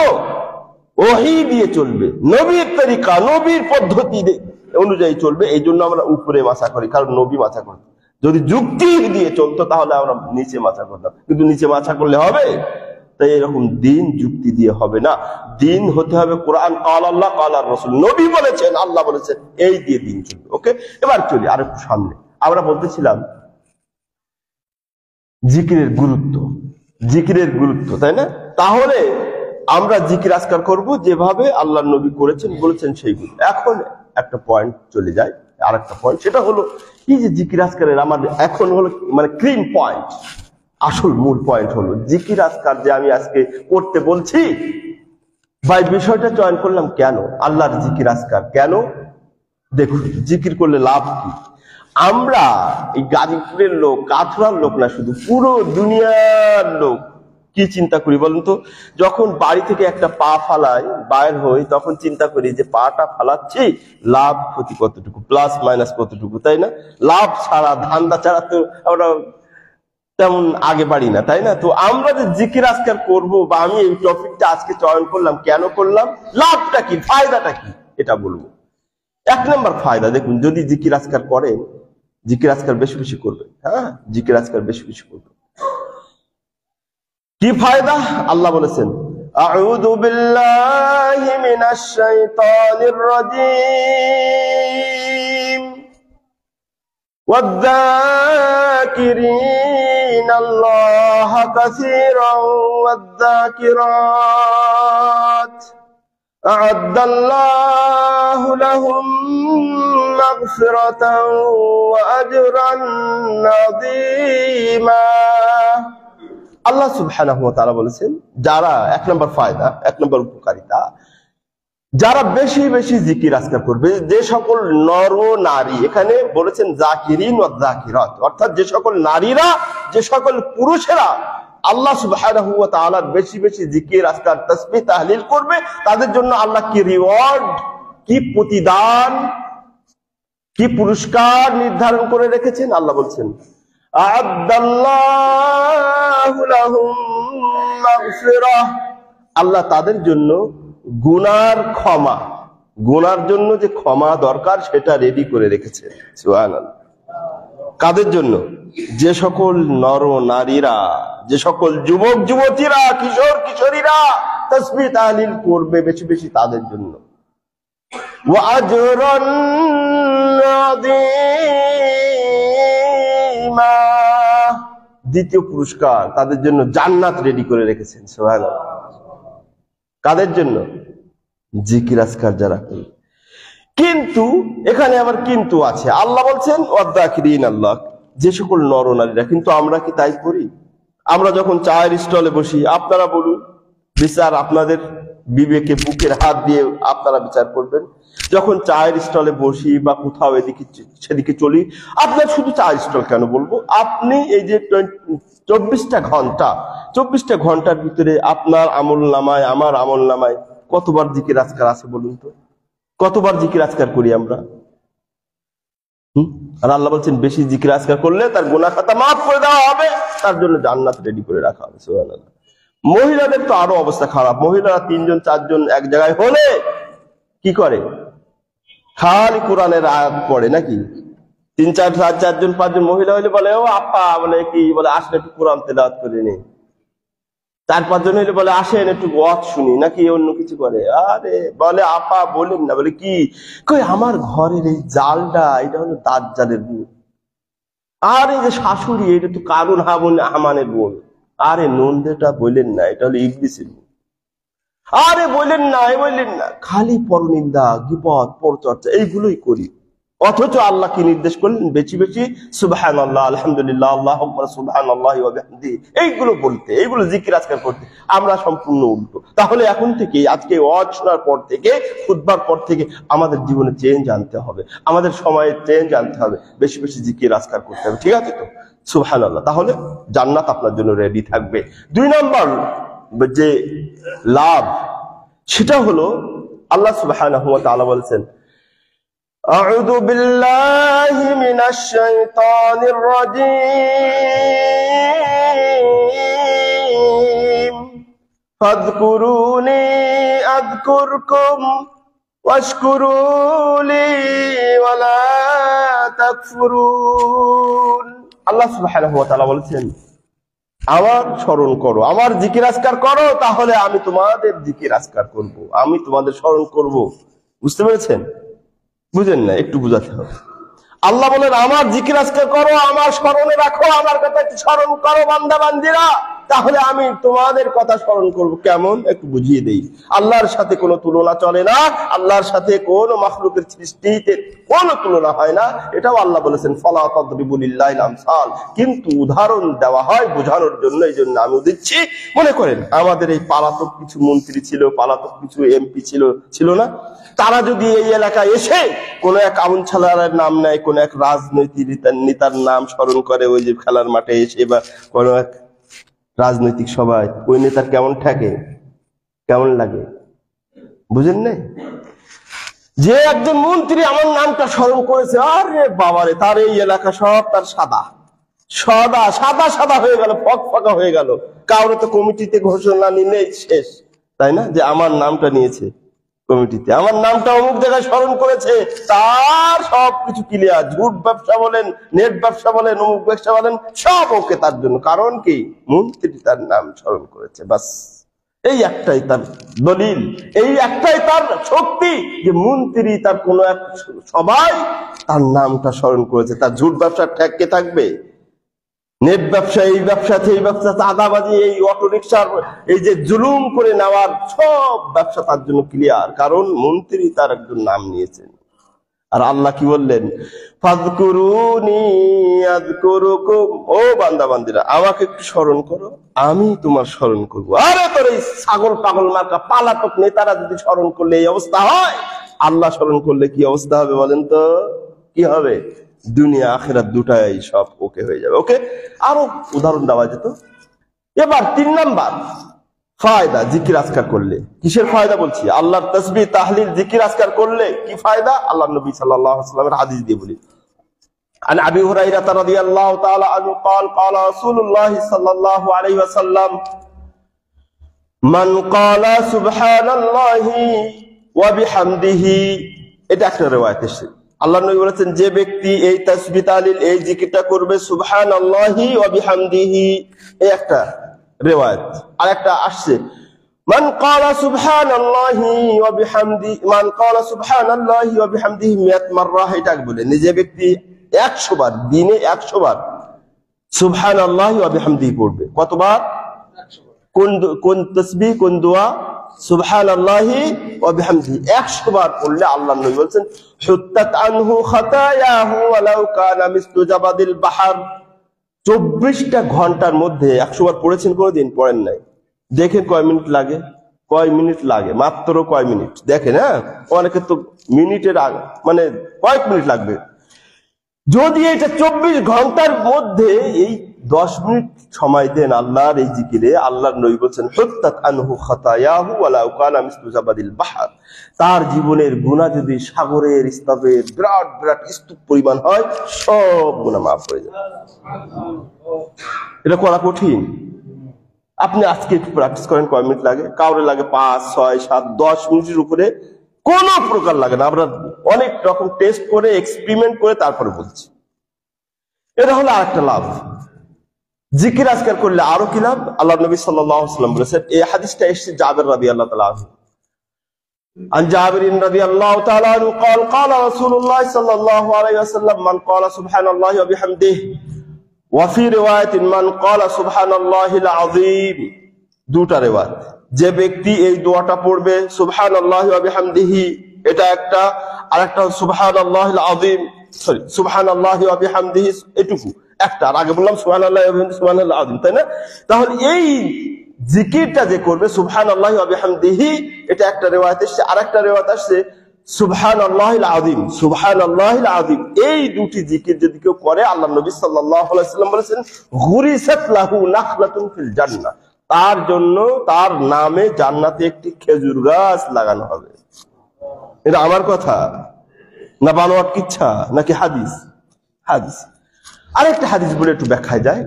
ওহী দিয়ে চলবে, নবীর তরিকা নবীর পদ্ধতি অনুযায়ী চলবে, এই জন্য আমরা উপরে মাসা করি, কারণ নবী মাসা করতেন। যদি যুক্তি দিয়ে চলতো তাহলে আমরা নিচে মাসা করতাম, কিন্তু নিচে মাসা করলে হবে? তাই এরকম দিন যুক্তি দিয়ে হবে না, দিন হতে হবে কোরআন, কাল আল্লাহ কাল আর রাসূল, নবী বলেছেন আল্লাহ বলেছেন, এই দিয়ে দিন চলবে। ওকে, এবার চলি আরেকটু সামনে। আমরা বলতেছিলাম জিকিরের গুরুত্ব, তাই না? তাহলে আমরা জিকির আজকার করব যেভাবে আল্লাহর নবী করেছেন বলেছেন সেইগুলো। এখন একটা পয়েন্ট চলে যায়, আরেকটা পয়েন্ট, সেটা হলো এই যে জিকির আজকারের আমার এখন হলো মানে ক্রিম পয়েন্ট, আসল মূল পয়েন্ট হলো জিকির আজকার যে আমি আজকে করতে বলছি, ভাই বিষয়টা চয়ন করলাম কেন, আল্লাহর জিকির আজকার কেন? দেখুন, জিকির করলে লাভ কি? আমরা এই গাজীপুরের লোক, কাথুরার লোক না, শুধু পুরো দুনিয়ার লোক কি চিন্তা করি বলুন তো? যখন বাড়ি থেকে একটা পা ফালাই বাইর হই, তখন চিন্তা করি যে পাটা ফালাচ্ছি, লাভ ক্ষতি কতটুকু, প্লাস মাইনাস কতটুকু, তাই না? লাভ ছাড়া, ধান্দা ছাড়া তো আমরা তেমন আগে বাড়ি না, তাই না? তো আমরা যে জিকির আজকার করবো, বা আমি এই টপিকটা আজকে চয়ন করলাম, কেন করলাম, লাভটা কি, ফায়দাটা কি, এটা বলবো। 1 নম্বর ফায়দা, দেখুন, যদি জিকির আজকার করেন, জিকির আজকার বেশি বেশি করবে, হ্যাঁ, জিকির আজকার বেশি বেশি করবে। কি ফায়দা? আল্লাহ বলেছেন, আউযু বিল্লাহি মিনাশ শাইতানির রাজীম ওয়ায-যাকিরিনাল্লাহা কাসীরান ওয়ায-যাকিরাত আ'আদ্দাল্লাহু লাহুম মাগফিরাতান ওয়া আজরান আযীমা। আল্লাহ সুবহানাহু ওয়া তাআলা বলেছেন, যারা 1 নম্বর ফায়দা, 1 নম্বর উপকারিতা, যারা বেশি বেশি জিকির আজকার করবে, যে সকল নর ও নারী, এখানে বলেছেন জাকিরিন ওয়া জাকিরাত, অর্থাৎ যে সকল নারীরা, যে সকল পুরুষেরা আল্লাহ সুবহানাহু ওয়া তাআলার বেশি বেশি জিকির আজকার তাসবিহ তাহলিল করবে, তাদের জন্য আল্লাহ কি রিওয়ার্ড, কি প্রতিদান, কি পুরস্কার নির্ধারণ করে রেখেছেন। আল্লাহ বলছেন আ'আদাল্লাহু লাহুম মাগফিরাহ, আল্লাহ তাদের জন্য গুনার ক্ষমা, গুনার জন্য যে ক্ষমা দরকার সেটা রেডি করে রেখেছে। সুবহানাল্লাহ। কাদের জন্য? যে সকল নর নারীরা, যে সকল যুবক যুবতীরা, কিশোর কিশোরীরা তাসবিহ তাহলিল করবে বেশি বেশি, তাদের জন্য। ওয়া আজরান আযীমা, দ্বিতীয় পুরস্কার তাদের জন্য জান্নাত রেডি করে রেখেছেন। সুবহানাল্লাহ। কাদের জন্য? জিকির আজকার যারা করে। কিন্তু এখানে আবার কিন্তু আছে। আল্লাহ বলছেন ওয়াদাকিরিন আল্লাহ, যে সকল নরনারীরা। কিন্তু আমরা কি তাই করি? আমরা যখন চায়ের স্টলে বসি, আপনারা বলুন, বিচার আপনাদের বিবেকে বুকের হাত দিয়ে আপনারা বিচার করবেন। যখন চায়ের স্টলে বসি বা কোথাও এদিকে সেদিকে চলি, আপনার শুধু চায়ের স্টল কেন বলবো, আপনি এই যে 24টা ঘন্টার ভিতরে আপনার আমল নামায়, আমার আমল নামায় কতবার জিকির আজকার আছে বলুন তো? কতবার জিকির আজকার করি আমরা? আর আল্লাহ বলছেন বেশি জিকির আজকার করলে তার গুনাহ খাতা মাফ করে দেওয়া হবে, তার জন্য জান্নাত রেডি করে রাখা হবে। সুবহানাল্লাহ। মহিলাদের তো আরো অবস্থা খারাপ। মহিলারা 3জন 4জন এক জায়গায় হলে কি করে? খালি কোরআনের আয়াত পড়ে নাকি? 3-4জন 5জন মহিলা হলে বলে ও আপা, বলে কি বলে আসলে একটু কোরআন তেলাওয়াত করে নি। 4-5জন হলে বলে আসেন একটু ওয়াজ শুনি, নাকি অন্য কিছু করে। আরে বলে আপা বলেন না, বলে কি কই আমার ঘরের এই জালটা, এটা হলো দাজ্জালের বোন। আর এই যে শাশুড়ি, এটা তো কারুন হামানের বোন। আরে নন্দেটা বললেন না, এটা হলো ইবলিসের বোন। আরে বললেন না, খালি পরনিন্দা, গীবত, পরচর্চা এইগুলোই করি। অথচ আল্লাহ কি নির্দেশ করলেন? বেশি বেশি সুবহানাল্লাহ, আলহামদুলিল্লাহ, আল্লাহু আকবার, সুবহানাল্লাহি ওয়া বিহামদিহি, এইগুলো বলতে, এইগুলো জিকির আজকার করতে। আমরা সম্পূর্ণ উল্টো। তাহলে এখন থেকে, আজকে ওয়াজ শোনার পর থেকে, খুতবার পর থেকে আমাদের জীবনে চেঞ্জ আনতে হবে, আমাদের সময়ে চেঞ্জ আনতে হবে, বেশি বেশি জিকির আজকার করতে হবে। ঠিক আছে তো? সুবহানাল্লাহ। তাহলে জান্নাত আপনার জন্য রেডি থাকবে। 2 নম্বর যে লাভ, সেটা হলো আল্লাহ সুবহানাহু ওয়া তাআলা বলেছেন আউযু বিল্লাহি মিনাশ শাইতানির রাজীম ফাযকুরুনি আযকুরকুম ওয়াশকুরু লি ওয়া লা তাকফুরুন। আল্লাহ সুবহানাহু ওয়া তাআলা বলেছেন আমার স্মরণ করো, আমার জিকির আজকার করো, তাহলে আমি তোমাদের জিকির আজকার করব, আমি তোমাদের স্মরণ করব। বুঝতে পেরেছেন? বুঝেন না? একটু বুঝাতে হবে। আল্লাহ বলেন আমার জিকির আজকার করো, আমার স্মরণে রাখো, আমার কথা একটু স্মরণ করো বান্দা বান্দিরা, তাহলে আমি তোমাদের কথা স্মরণ করব। কেমন? একটু বুঝিয়ে দেই। আল্লাহর সাথে কোনো তুলনা চলে না, আল্লাহর সাথে কোনো মাখলুকের সৃষ্টিতে কোনো তুলনা হয় না। এটাও আল্লাহ বলেছেন ফালা তাদরিবু লিল্লাহিল আমসাল, কিন্তু উদাহরণ দেওয়া হয় বোঝানোর জন্য, এই জন্য আমি দিচ্ছি। মনে করেন আমাদের এই পালাতক কিছু মন্ত্রী ছিল, পালাতক কিছু এমপি ছিল না? তারা যদি এই এলাকায় এসে কোন এক আউনছালার নাম নেয়, কোন এক রাজনৈতিক নেতার নাম স্মরণ করে, ওই যে খেলার মাঠে এসে বা কোন এক রাজনৈতিক সভায়, ওই নেতার কেমন থাকে, কেমন লাগে? বুঝেন না? যে একজন মন্ত্রী আমার নামটা স্মরণ করেছে, আরে বাবারে, তার এই এলাকা সব তার সাদা সাদা হয়ে গেল, ফকফকা হয়ে গেল। কারো তো কমিটিতে ঘোষণা নিলেই শেষ, তাই না? যে আমার নামটা নিয়েছে কমিটিতে, আমার নামটা অমুক জায়গায় স্মরণ করেছে, তার সবকিছু ক্লিয়ার। ঝুট ব্যবসা বলেন, নেট ব্যবসা বলেন, অমুক ব্যবসা বলেন, সব ওকে তার জন্য। কারণ কি? মন্ত্রী তার নাম স্মরণ করেছে, বাস। এই একটাই তার দলিল, এই একটাই তার শক্তি, যে মন্ত্রী তার কোন এক সবাই তার নামটা স্মরণ করেছে। তার ঝুট ব্যবসা ঠেকে থাকবে? নেট ব্যবসা, এই ব্যবসাতে, এই ব্যবসা, চাঁদাবাজি, এই অটো রিক্সার এই যে জুলুম করে নেওয়ার সব ব্যবসা তার জন্য ক্লিয়ার, কারণ মন্ত্রী তার একজন নাম নিয়েছেন। আর আল্লাহ কি বললেন, ফাযকুরুনি আযকুরুকুম, ও বান্দা বান্দিরা আমাকে একটু স্মরণ করো, আমি তোমার স্মরণ করব। আরে তোর এই ছাগল পাগল মার্কা পালাতক নেতারা যদি স্মরণ করলে এই অবস্থা হয়, আল্লাহ স্মরণ করলে কি অবস্থা হবে বলেন তো? কি হবে? দুনিয়া আখিরাত দুটাই সব ওকে হয়ে যাবে। ওকে, আরো উদাহরণ দেওয়া যেত। এবার 3 নাম্বার ফায়দা জিকির আজকার করলে। কিসের ফায়দা বলছি? আল্লাহর তাসবিহ তাহলিল জিকির আজকার করলে কি ফায়দা? আল্লাহ নবী সাল্লাল্লাহু আলাইহি ওয়াসাল্লামের হাদিস দিয়ে বলি। عن ابي هريره رضي الله تعالى عنه قال قال رسول الله صلى الله عليه وسلم من قال سبحان الله وبحمده, এটা একটা riwayat এসেছে। আল্লাহ নবী বলেছেন, যে ব্যক্তি এই তাসবিহ তাহলিল এই জিকিরটা করবে সুবহানাল্লাহি ওয়া বিহামদিহি, এই একটা রিওয়ায়াত। আর একটা আসছে মান ক্বালা সুবহানাল্লাহি ওয়া বিহামদি, মান ক্বালা সুবহানাল্লাহি ওয়া বিহামদিহি 100 মাররা, এটা বলে যে ব্যক্তি 100 বার, দিনে 100 বার সুবহানাল্লাহি ওয়া বিহামদিহি পড়বে। কতবার? কোন তাসবিহ, কোন দোয়া? সুবহানাল্লাহি ওয়া বিহামদিহি 100 বার পড়লে আল্লাহর নবী বলেন হুত্তাত আনহু খাতায়াহু ওয়ালাউ কানা মিসলু জাবাদিল বাহর। 24টা ঘন্টার মধ্যে 100 বার পড়েছেন? কোনদিন পড়েন নাই? দেখেন কয় মিনিট লাগে, কয় মিনিট লাগে, মাত্র কয় মিনিট। দেখেন, হ্যাঁ, অনেকে তো মিনিটের মানে কয়েক মিনিট লাগবে। যদি এটা 24 ঘন্টার মধ্যে এই 10 মিনিট সময় দেন আল্লাহর এই জিকিরে, আল্লাহর নবী বলেন হুত্তাত আনহু খাতায়াহু ওয়ালাউ কানা মিসলু জাবাদিল বাহর, তার জীবনের গুনাহ যদি সাগরের স্তূপের বিরাট বিরাট স্তূপ পরিমাণ হয়, সব গুনাহ মাফ হয়ে যাবে। এটা করা কঠিন। আপনি আজকে একটু প্র্যাকটিস করেন, কয় মিনিট লাগে? কাউরে লাগে 5, 6, 7, 10 মিনিটের উপরে কোন প্রকার লাগে না। আমরা অনেক রকম টেস্ট করে এক্সপেরিমেন্ট করে তারপরে বলছি। এটা হলো আরেকটা লাভ। জিকির আজকার করলে আরো কি লাভ? আল্লাহ নবী সাল্লাল্লাহু আলাইহি ওয়াসাল্লাম বলেছেন, এই হাদিসটা এসেছে জাবের রাদিয়াল্লাহু তাআলা আনহু। عن جابر رضي الله تعالى عنه قال قال رسول الله صلى الله عليه وسلم من قال سبحان الله وبحمده وفي رواية من قال سبحان الله العظيم, দুটা রিওয়ায়াত। যে ব্যক্তি এই দোয়াটা পড়বে সুবহানাল্লাহি ওয়া বিহামদিহি, এটা একটা, আরেকটা সুবহানাল্লাহিল আযীম, সরি সুবহানাল্লাহি ওয়া বিহামদিহি এটুকু একটা, আর আগে বললাম সুবহানাল্লাহি ওয়া বিহামদিহি সুবহানাল্লাহিল আযীম, তাই না? তাহলে এই জিকিরটা যে করবে সুবহানাল্লাহি ওয়া বিহামদিহি, এটা একটা রিওয়ায়াত এসেছে। আরেকটা রিওয়ায়াত আসছে সুবহানাল্লাহিল আযীম, সুবহানাল্লাহিল আযীম। এই দুটি জিকির যদি কেউ করে, আল্লাহ নবী সাল্লাল্লাহু আলাইহি ওয়াসাল্লাম বলেছেন গুরিসাত লাহু নাখলাতুন ফিল জান্নাহ, তার জন্য তার নামে জান্নাতে একটি খেজুর গাছ লাগানো হবে। এটা আমার কথা না বানোয়াট কিচ্ছা নাকি হাদিস? হাদিস। আরেকটা হাদিস বলে একটু ব্যাখ্যায় যায়।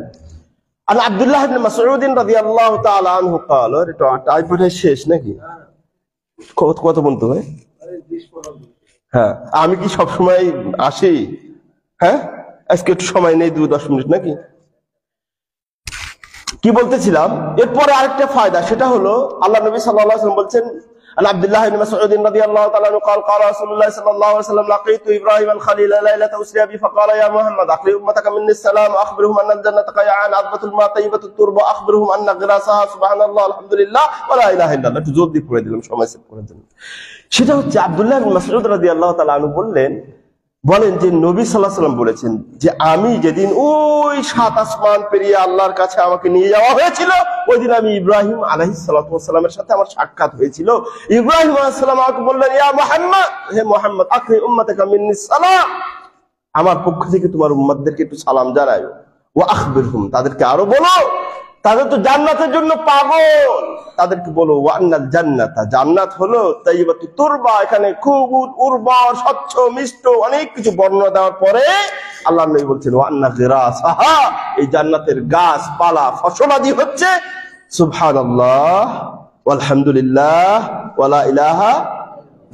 আর আব্দুল্লাহ ইবনে মাসউদ রাদিয়াল্লাহু তাআলা আনহু قال, এটা টাইপটা শেষ নাকি? কত পর্যন্ত হয়? হ্যাঁ, আমি কি সব সময় আসি? হ্যাঁ, আজকে একটু সময় নেই, 2-10 মিনিট নাকি? কি বলতেছিলাম, এরপরে আরেকটা ফায়দা, সেটা হলো আল্লাহ নবী সাল্লাল্লাহু আলাইহি ওয়াসাল্লাম বলছেন, عن عبد الله بن مسعود رضي الله تعالى عنه قال قال رسول الله صلى الله عليه وسلم لقيت ابراهيم الخليل ليله اسري بي فقال يا محمد اخبر امتك مني السلام اخبرهم ان الجنه قيعان عذبه الماء طيبه التربه اخبرهم ان غراسها سبحان الله الحمد لله ولا اله الا الله। একটু জোর দিয়ে পড়ে দিলাম সময় সেভ করার জন্য। সেটা হচ্ছে আব্দুল্লাহ ইবনে মাসউদ রাদিয়াল্লাহু তাআলা আনহু বলেন যে নবী সাল্লাল্লাহু আলাইহি ওয়াসাল্লাম বলেছেন যে আমি যেদিন ওই 7 আসমান পেরিয়ে আল্লাহর কাছে আমাকে নিয়ে যাওয়া হয়েছিল, ওই দিন আমি ইব্রাহিম আলাইহিস সালাতু ওয়াস সালামের সাথে আমার সাক্ষাৎ হয়েছিল। ইব্রাহিম আলাইহিস সালাম আমাকে বললেন, ইয়া মুহাম্মদ, হে মুহাম্মদ, আকরি উম্মাতাকা মিন্নি সালাম, আমার পক্ষ থেকে তোমার উম্মতদেরকে একটু সালাম জানাও। ওয়া আখবিরহুম, তাদেরকে আরো বলো, তাদের তো জান্নাতের জন্য পাগল, তাদেরকে বলো ওয়ান্নাল জান্নাতা, জান্নাত হলো তাইয়্যিবাতুত তুরবা, এখানে খুব উর্বর স্বচ্ছ মিষ্ট অনেক কিছু বর্ণনা দেওয়ার পরে আল্লাহ নবী বলছেন ওয়ান্না গিরাসাহা, এই জান্নাতের গাছপালা ফসলাদি হচ্ছে সুবহানাল্লাহ ওয়ালহামদুলিল্লাহ ওয়ালা ইলাহা,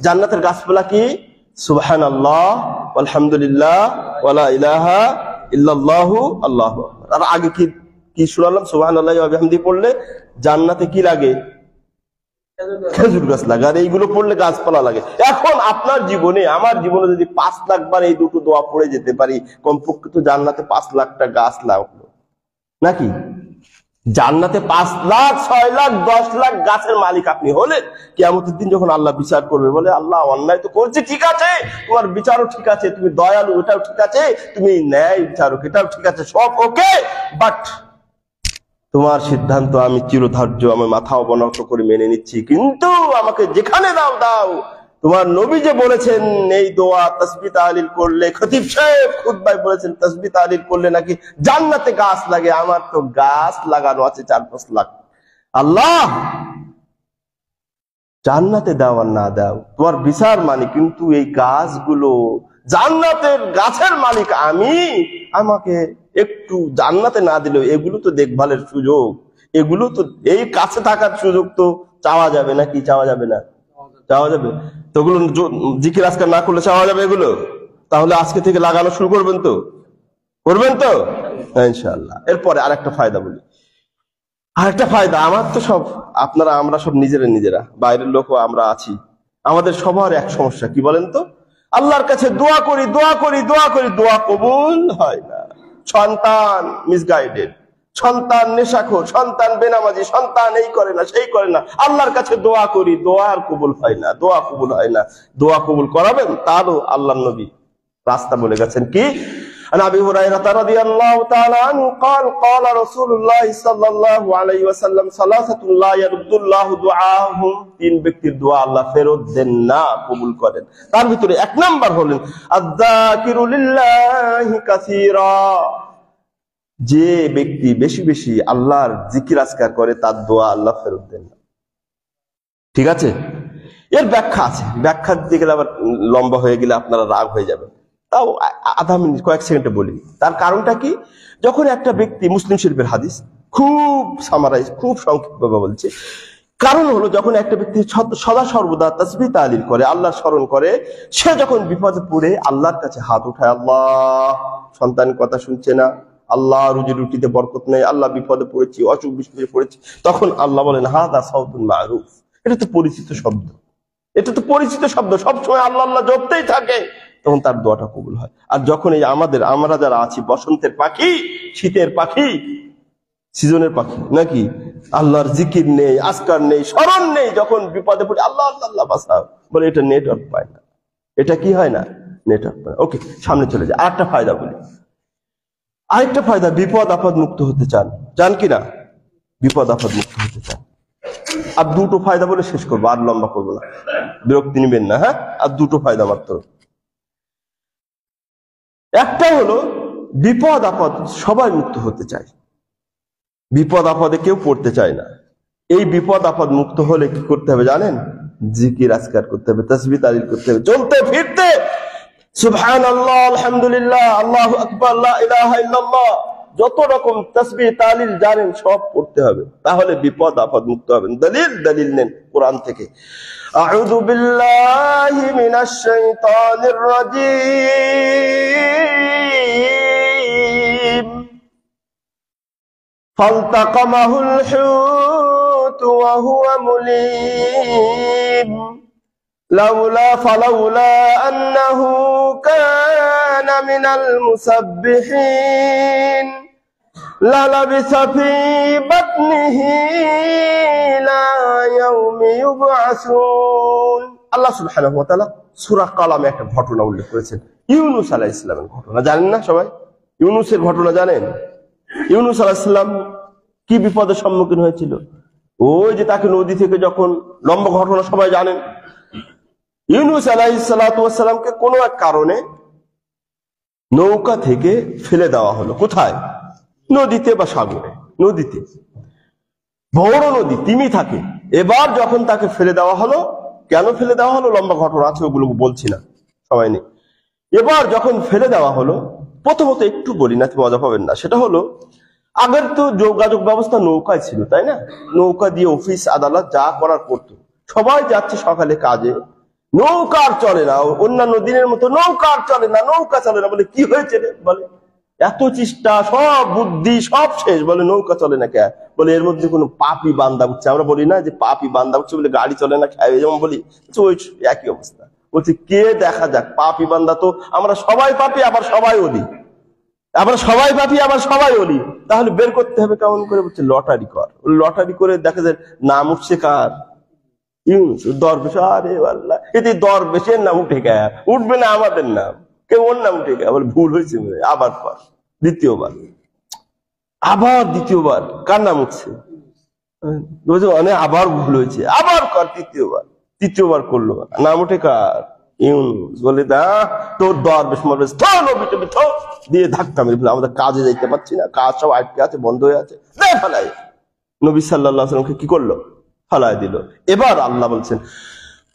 জান্নাতের গাছপালা কি? সুবহানাল্লাহ ওয়ালহামদুলিল্লাহ ওয়ালা ইলাহা ইল্লাল্লাহু আল্লাহু আকবার। আর আগে কি শুনালাম? সুবহানাল্লাহি ওয়া বিহামদিহি পড়লে জান্নাতে কি লাগে? খেজুর গাছ লাগে। আর এইগুলো পড়লে গাছপালা লাগে। এখন আপনার জীবনে, আমার জীবনে যদি 5 লাখ বার এই দুটো দোয়া পড়ে যেতে পারি, কমপক্ষে তো জান্নাতে 5 লাখটা গাছ লাগলো নাকি? জান্নাতে 5 লাখ 6 লাখ 10 লাখ গাছের মালিক আপনি হলেন, কিয়ামতের দিন যখন আল্লাহ বিচার করবে বলে আল্লাহ অন্যায় তো করছে, ঠিক আছে তোমার বিচারও ঠিক আছে, তুমি দয়ালু এটাও ঠিক আছে, তুমি ন্যায় বিচারক এটাও ঠিক আছে, সব ওকে, বাট তোমার সিদ্ধান্ত আমি চিরধার্য, আমি মাথা অবনত করে মেনে নিচ্ছি, কিন্তু আমাকে যেখানে দাও দাও। তোমার নবী যে বলেছেন এই দোয়া তাসবিহ তাহলিল করলে, খতিব সাহেব খুতবায় বলেছেন তাসবিহ তাহলিল করলে নাকি জান্নাতে গাছ লাগে, আমার তো গাছ লাগানো আছে 4-5 লাখ। আল্লাহ জান্নাতে দাও আর না দাও তোমার বিচার মানে, কিন্তু এই গাছগুলো জান্নাতের গাছের মালিক আমি, আমাকে একটু জান্নাতে না দিলেও এগুলো তো দেখভালের সুযোগ, এগুলো তো এই কাছে থাকার সুযোগ তো চাওয়া যাবে নাকি? চাওয়া যাবে না? চাওয়া যাবে তো। ওগুলো জিকির আজকার না করলে চাওয়া যাবে এগুলো? তাহলে আজকে থেকে লাগানো শুরু করবেন তো? করবেন তো ইনশাআল্লাহ। এরপরে আরেকটা ফায়দা বলি, আরেকটা ফায়দা। আমার তো সব আপনারা আমরা সব নিজেরা, বাইরের লোকও আমরা আছি, আমাদের সবার এক সমস্যা কি বলেন তো? আল্লাহর কাছে দোয়া করি দোয়া কবুল হয় না। সন্তান মিসগাইডেড, সন্তান নেশাখোর, সন্তান বেনামাজি, সন্তান এই করে না সেই করে না, আল্লাহর কাছে দোয়া করি, দোয়া আর কবুল হয় না, দোয়া কবুল হয় না। দোয়া কবুল করাবেন তারও আল্লাহর নবী রাস্তা বলে গেছেন কি? عن ابي هريره رضي الله تعالى عنه قال قال رسول الله صلى الله عليه وسلم ثلاثه لا يرد الله دعاءهم, 3 ব্যক্তির দোয়া আল্লাহ ফেরত দেন না, কবুল করেন। তার ভিতরে 1 নাম্বার হলেন আয-যাকিরু লিল্লাহি কাসীরা, যে ব্যক্তি বেশি বেশি আল্লাহর জিকির আজকার করে তার দোয়া আল্লাহ ফেরত দেন না। ঠিক আছে, এর ব্যাখ্যা আছে, ব্যাখ্যা দিকে আবার লম্বা হয়ে গেলে আপনারা রাগ হয়ে যাবেন, তাও আধা মিনিট কয়েক সেকেন্ডে বলি। তার কারণটা কি? যখন একটা ব্যক্তি, মুসলিম শরীফের হাদিস, খুব সামারাইজ, খুব সংক্ষিপ্তভাবে বলছে, কারণ হলো যখন একটা ব্যক্তি সদা সর্বদা তাসবিহ তাহলিল করে, আল্লাহর স্মরণ করে, সে যখন বিপদে পড়ে আল্লাহর কাছে হাত উঠায়, আল্লাহ সন্তানের কথা শুনছে না, আল্লাহ রুজি রুটিতে বরকত নেই, আল্লাহ বিপদে পড়েছি, অসুখ বিসুখে পড়েছি, তখন আল্লাহ বলেন হাদা সাউতুন মারুফ, এটা তো পরিচিত শব্দ, এটা তো পরিচিত শব্দ, সবসময় আল্লাহ আল্লাহ জপতেই থাকে, তখন তার দোয়াটা কবুল হয়। আর যখন এই আমরা যারা আছি বসন্তের পাখি, শীতের পাখি, সিজনের পাখি নাকি, আল্লাহর জিকির নেই, আজকার নেই, স্মরণ নেই, যখন বিপদে পড়ে আল্লাহ আল্লাহ আল্লাহ বাঁচাও বলে, এটা নেটওয়ার্ক পায় না, এটা কি হয় না, নেটওয়ার্ক পায়। ওকে, সামনে চলে যায়। আরেকটা ফায়দা বলি, আরেকটা ফায়দা, বিপদ আপদ মুক্ত হতে চান কি না? বিপদ আপদ মুক্ত হতে চান? আর 2টো ফায়দা বলে শেষ করবো, আর লম্বা করবো না, বিরক্তি নিবেন না, হ্যাঁ? আর 2টো ফায়দা মাত্র। একটা হলো বিপদ আপদ সবাই মুক্ত হতে চায়, বিপদ আপদে কেউ পড়তে চায় না। এই বিপদ আপদ মুক্ত হলে কি করতে হবে জানেন? জিকির আজকার করতে হবে, তাসবিহ তাহলিল করতে হবে, চলতে ফিরতে সুবহানাল্লাহ, আলহামদুলিল্লাহ, আল্লাহু আকবার, লা ইলাহা ইল্লাল্লাহ, যত রকম তাসবিহ তাহলিল জানেন সব পড়তে হবে, তাহলে বিপদ আপদ মুক্ত হবেন। দলিল নেন কোরআন থেকে। আউযু বিল্লাহি মিনাশ শাইতানির রাজীম। ফালতাকামাহুল হুত ওয়া হুয়া মুলিম ফালাউলা আন্নাহু কানা মিনাল মুসাব্বিহিন লালাবিসা ফি বাতনিহি ইলা ইয়াউমি ইউবআসুন। আল্লাহ সুবহানাহু ওয়া তাআলা সূরা কালামে একটা ঘটনা উল্লেখ করেছেন, ইউনূস আলাইহিস সালামের ঘটনা। জানেন না সবাই ইউনূসের ঘটনা? জানেন ইউনূস আলাইহিস সালাম কি বিপদের সম্মুখীন হয়েছিল? ওই যে তাকে নদী থেকে যখন, লম্বা ঘটনা সবাই জানেন, ইউনূস আলাইহিস সালাতু ওয়াস সালামকে কোনো এক কারণে নৌকা থেকে ফেলে দেওয়া হলো। কোথায়? নদীতে বা সাগরে। নদীতে, বড় নদী, তিমি থাকে। এবার যখন তাকে ফেলে দেওয়া হলো, কেন ফেলে দেওয়া হলো লম্বা ঘটনা আছে, ওগুলো বলছি না, সময় নেই। এবার যখন ফেলে দেওয়া হলো, প্রথমত একটু বলি না, মজা পাবেন না, সেটা হলো আগের তো যোগাযোগ ব্যবস্থা নৌকায় ছিল, তাই না? নৌকা দিয়ে অফিস আদালত যা করার করতো, সবাই যাচ্ছে সকালে কাজে, নৌকা আর চলে না, অন্যান্য দিনের মতো নৌকা আর চলে না, নৌকা চলে না। বলে কি হয়েছে রে? বলে এত চেষ্টা, সব বুদ্ধি সব শেষ, বলে নৌকা চলে না কে? বলে এর মধ্যে কোনো পাপি বান্দা উঠছে। আমরা বলি না যে পাপি বান্দা উঠছে বলে গাড়ি চলে না, খাই, যেমন বলি, ওই একই অবস্থা। বলছে কে দেখা যাক, পাপি বান্দা তো আমরা সবাই পাপি, আবার সবাই অলি। আবার সবাই পাপি, আবার সবাই ওলি। তাহলে বের করতে হবে কেমন করে? বলছে লটারি কর। লটারি করে দেখা যায় নাম উঠছে কার? ইউনুস দরবেশ। আরে আল্লাহ, এতে দরবেশের নাম উঠে গেছে, উঠবে না আমাদের নাম, কেউ ওর নাম উঠে গেছে। আবার ভুল হয়েছে, আবার কর। দ্বিতীয়বার, আবার দ্বিতীয়বার কার নাম উঠছে? অনেক আবার ভুল হয়েছে, আবার কর। তৃতীয়বার করলো, নাম উঠে কার? ইউনুস। বলে দা তোর দরবেশ মরবেশ দিয়ে ধাক্কা মেরে, আমাদের কাজে যাইতে পারছি না, কাজ সব আটকে আছে, বন্ধ হয়ে আছে, ফালাই। নবী সাল্লাল্লাহু আলাইহি ওয়াসাল্লামকে কি করলো? ফালাই দিল। এবার আল্লাহ বলছেন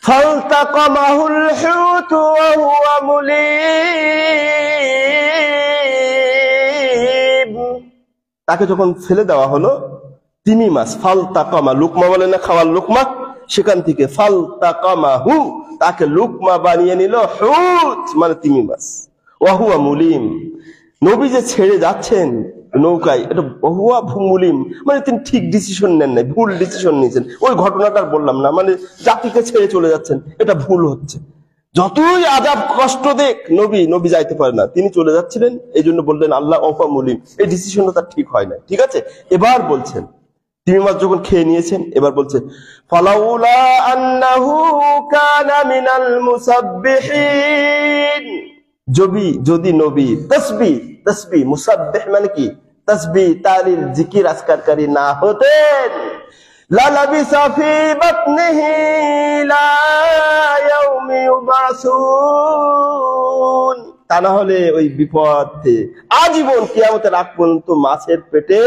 ফালতাকামাহুল হুত ওয়া হুয়া মুলিম, তাকে যখন ফেলে দেওয়া হলো, তিমি মাছ, ফালতাকামা, লুকমা বলে না খাওয়ার লুকমা, সেখান থেকে ফালতাকামাহু, তাকে লুকমা বানিয়ে নিল, হুত মানে তিমি মাছ, ওয়া হুয়া মুলিম, নবী যে ছেড়ে যাচ্ছেন নৌকায়, এটা হুয়া মুলিম মানে তিনি ঠিক ডিসিশন নেন নাই, ভুল ডিসিশন নিয়েছেন। ওই ঘটনাটা বললাম না, মানে জাতিকে ছেড়ে চলে যাচ্ছেন, এটা ভুল হচ্ছে। যতই আযাব কষ্ট দেখ নবী যাইতে পারে না, তিনি চলে যাচ্ছিলেন, এই জন্য বললেন আল্লাহ ওয়া মুলিম, এই ডিসিশনটা তার ঠিক হয় না। ঠিক আছে, এবার বলছেন তিমি মাছ যখন খেয়ে নিয়েছেন, এবার বলছে ফালাউলা আন্নাহু কানা মিনাল মুসাব্বিহিন, যদি নবী তসবিহ মুসাব্বিহ মানে কি? তসবিহ তাহলিল জিকির আজকারকারী না হতেন, লা লাবিসা ফি বাতনিহি লা ইয়াউমি ইউবাসুন, তা না হলে ওই বিপদে আজীবন কিয়ামতের আগ পর্যন্ত মাছের পেটে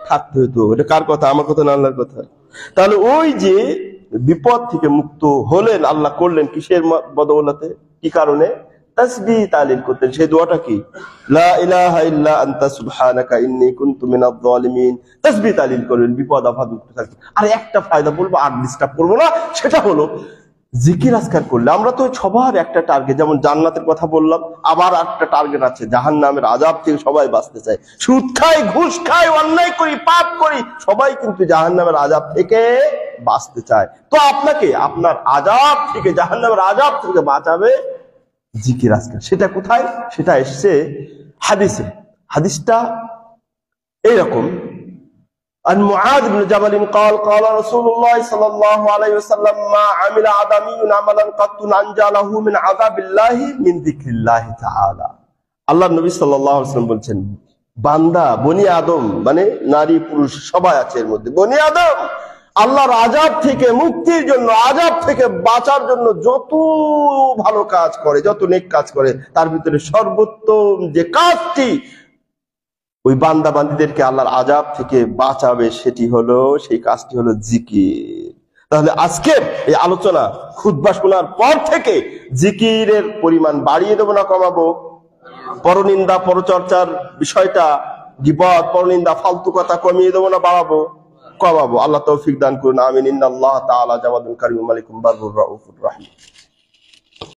থাকতে হতো। এটা কার কথা? আমার কথা না আল্লাহর কথা? তাহলে ওই যে বিপদ থেকে মুক্ত হলেন, আল্লাহ করলেন কিসের বদৌলতে, কি কারণে? তাসবিহ তাহলিল করতেন। সেই দোয়াটা কি? লা ইলাহা ইল্লা আনতা সুবহানাকা ইন্নী কুনতু মিনাজ জালিমিন। তাসবিহ তাহলিল করবেন, বিপদ আপদ মুক্ত থাকবেন। আর একটা ফায়দা বলবো, আর ডিস্টার্ব করবো না, সেটা হলো জিকির আজকার করলে আমরা তো সবার একটা টার্গেট, যেমন জান্নাতের কথা বললাম, আবার একটা টার্গেট আছে, জাহান্নামের আযাব থেকে সবাই বাঁচতে চায়। সুদ খাই, ঘুষ খাই, অন্যায় করি, পাপ করি, সবাই কিন্তু জাহান্নামের আযাব থেকে বাঁচতে চায়। তো আপনাকে আপনার আযাব থেকে, জাহান্নামের আযাব থেকে বাঁচাবে জিকির আজকার। সেটা কোথায়? সেটা এসছে হাদিসে। হাদিসটা এইরকম, عن معاذ بن جبل قال قال رسول الله صلى الله عليه وسلم ما عمل آدمي عملا قط أنجى له من عذاب الله من ذكر الله تعالى। আল্লাহর নবী সাল্লাল্লাহু আলাইহি ওয়াসাল্লাম বলছেন, বান্দা বনি আদম মানে নারী পুরুষ সবাই আছে এর মধ্যে, বনি আদম আল্লাহর আযাব থেকে মুক্তির জন্য, আযাব থেকে বাঁচার জন্য যত ভালো কাজ করে, যত নেক কাজ করে, তার ভিতরে সর্বোত্তম যে কাজটি ওই বান্দা বান্দীদেরকে আল্লাহর আযাব থেকে বাঁচাবে, সেই কাজটি হলো জিকির। তাহলে আজকের এই আলোচনা, খুতবা শোনার পর থেকে জিকিরের পরিমাণ বাড়িয়ে দেবো না কমাবো? পরনিন্দা পরচর্চার বিষয়টা, গীবত পরনিন্দা ফালতু কথা কমিয়ে দেবো না বাড়াবো? কমাবো। আল্লাহ তৌফিক দান করুন, আমিন। ইন্নাল্লাহ তাআলা জাওয়াদুন কারীমুন মালিকুম বাররুর রাউফুর রাহিম।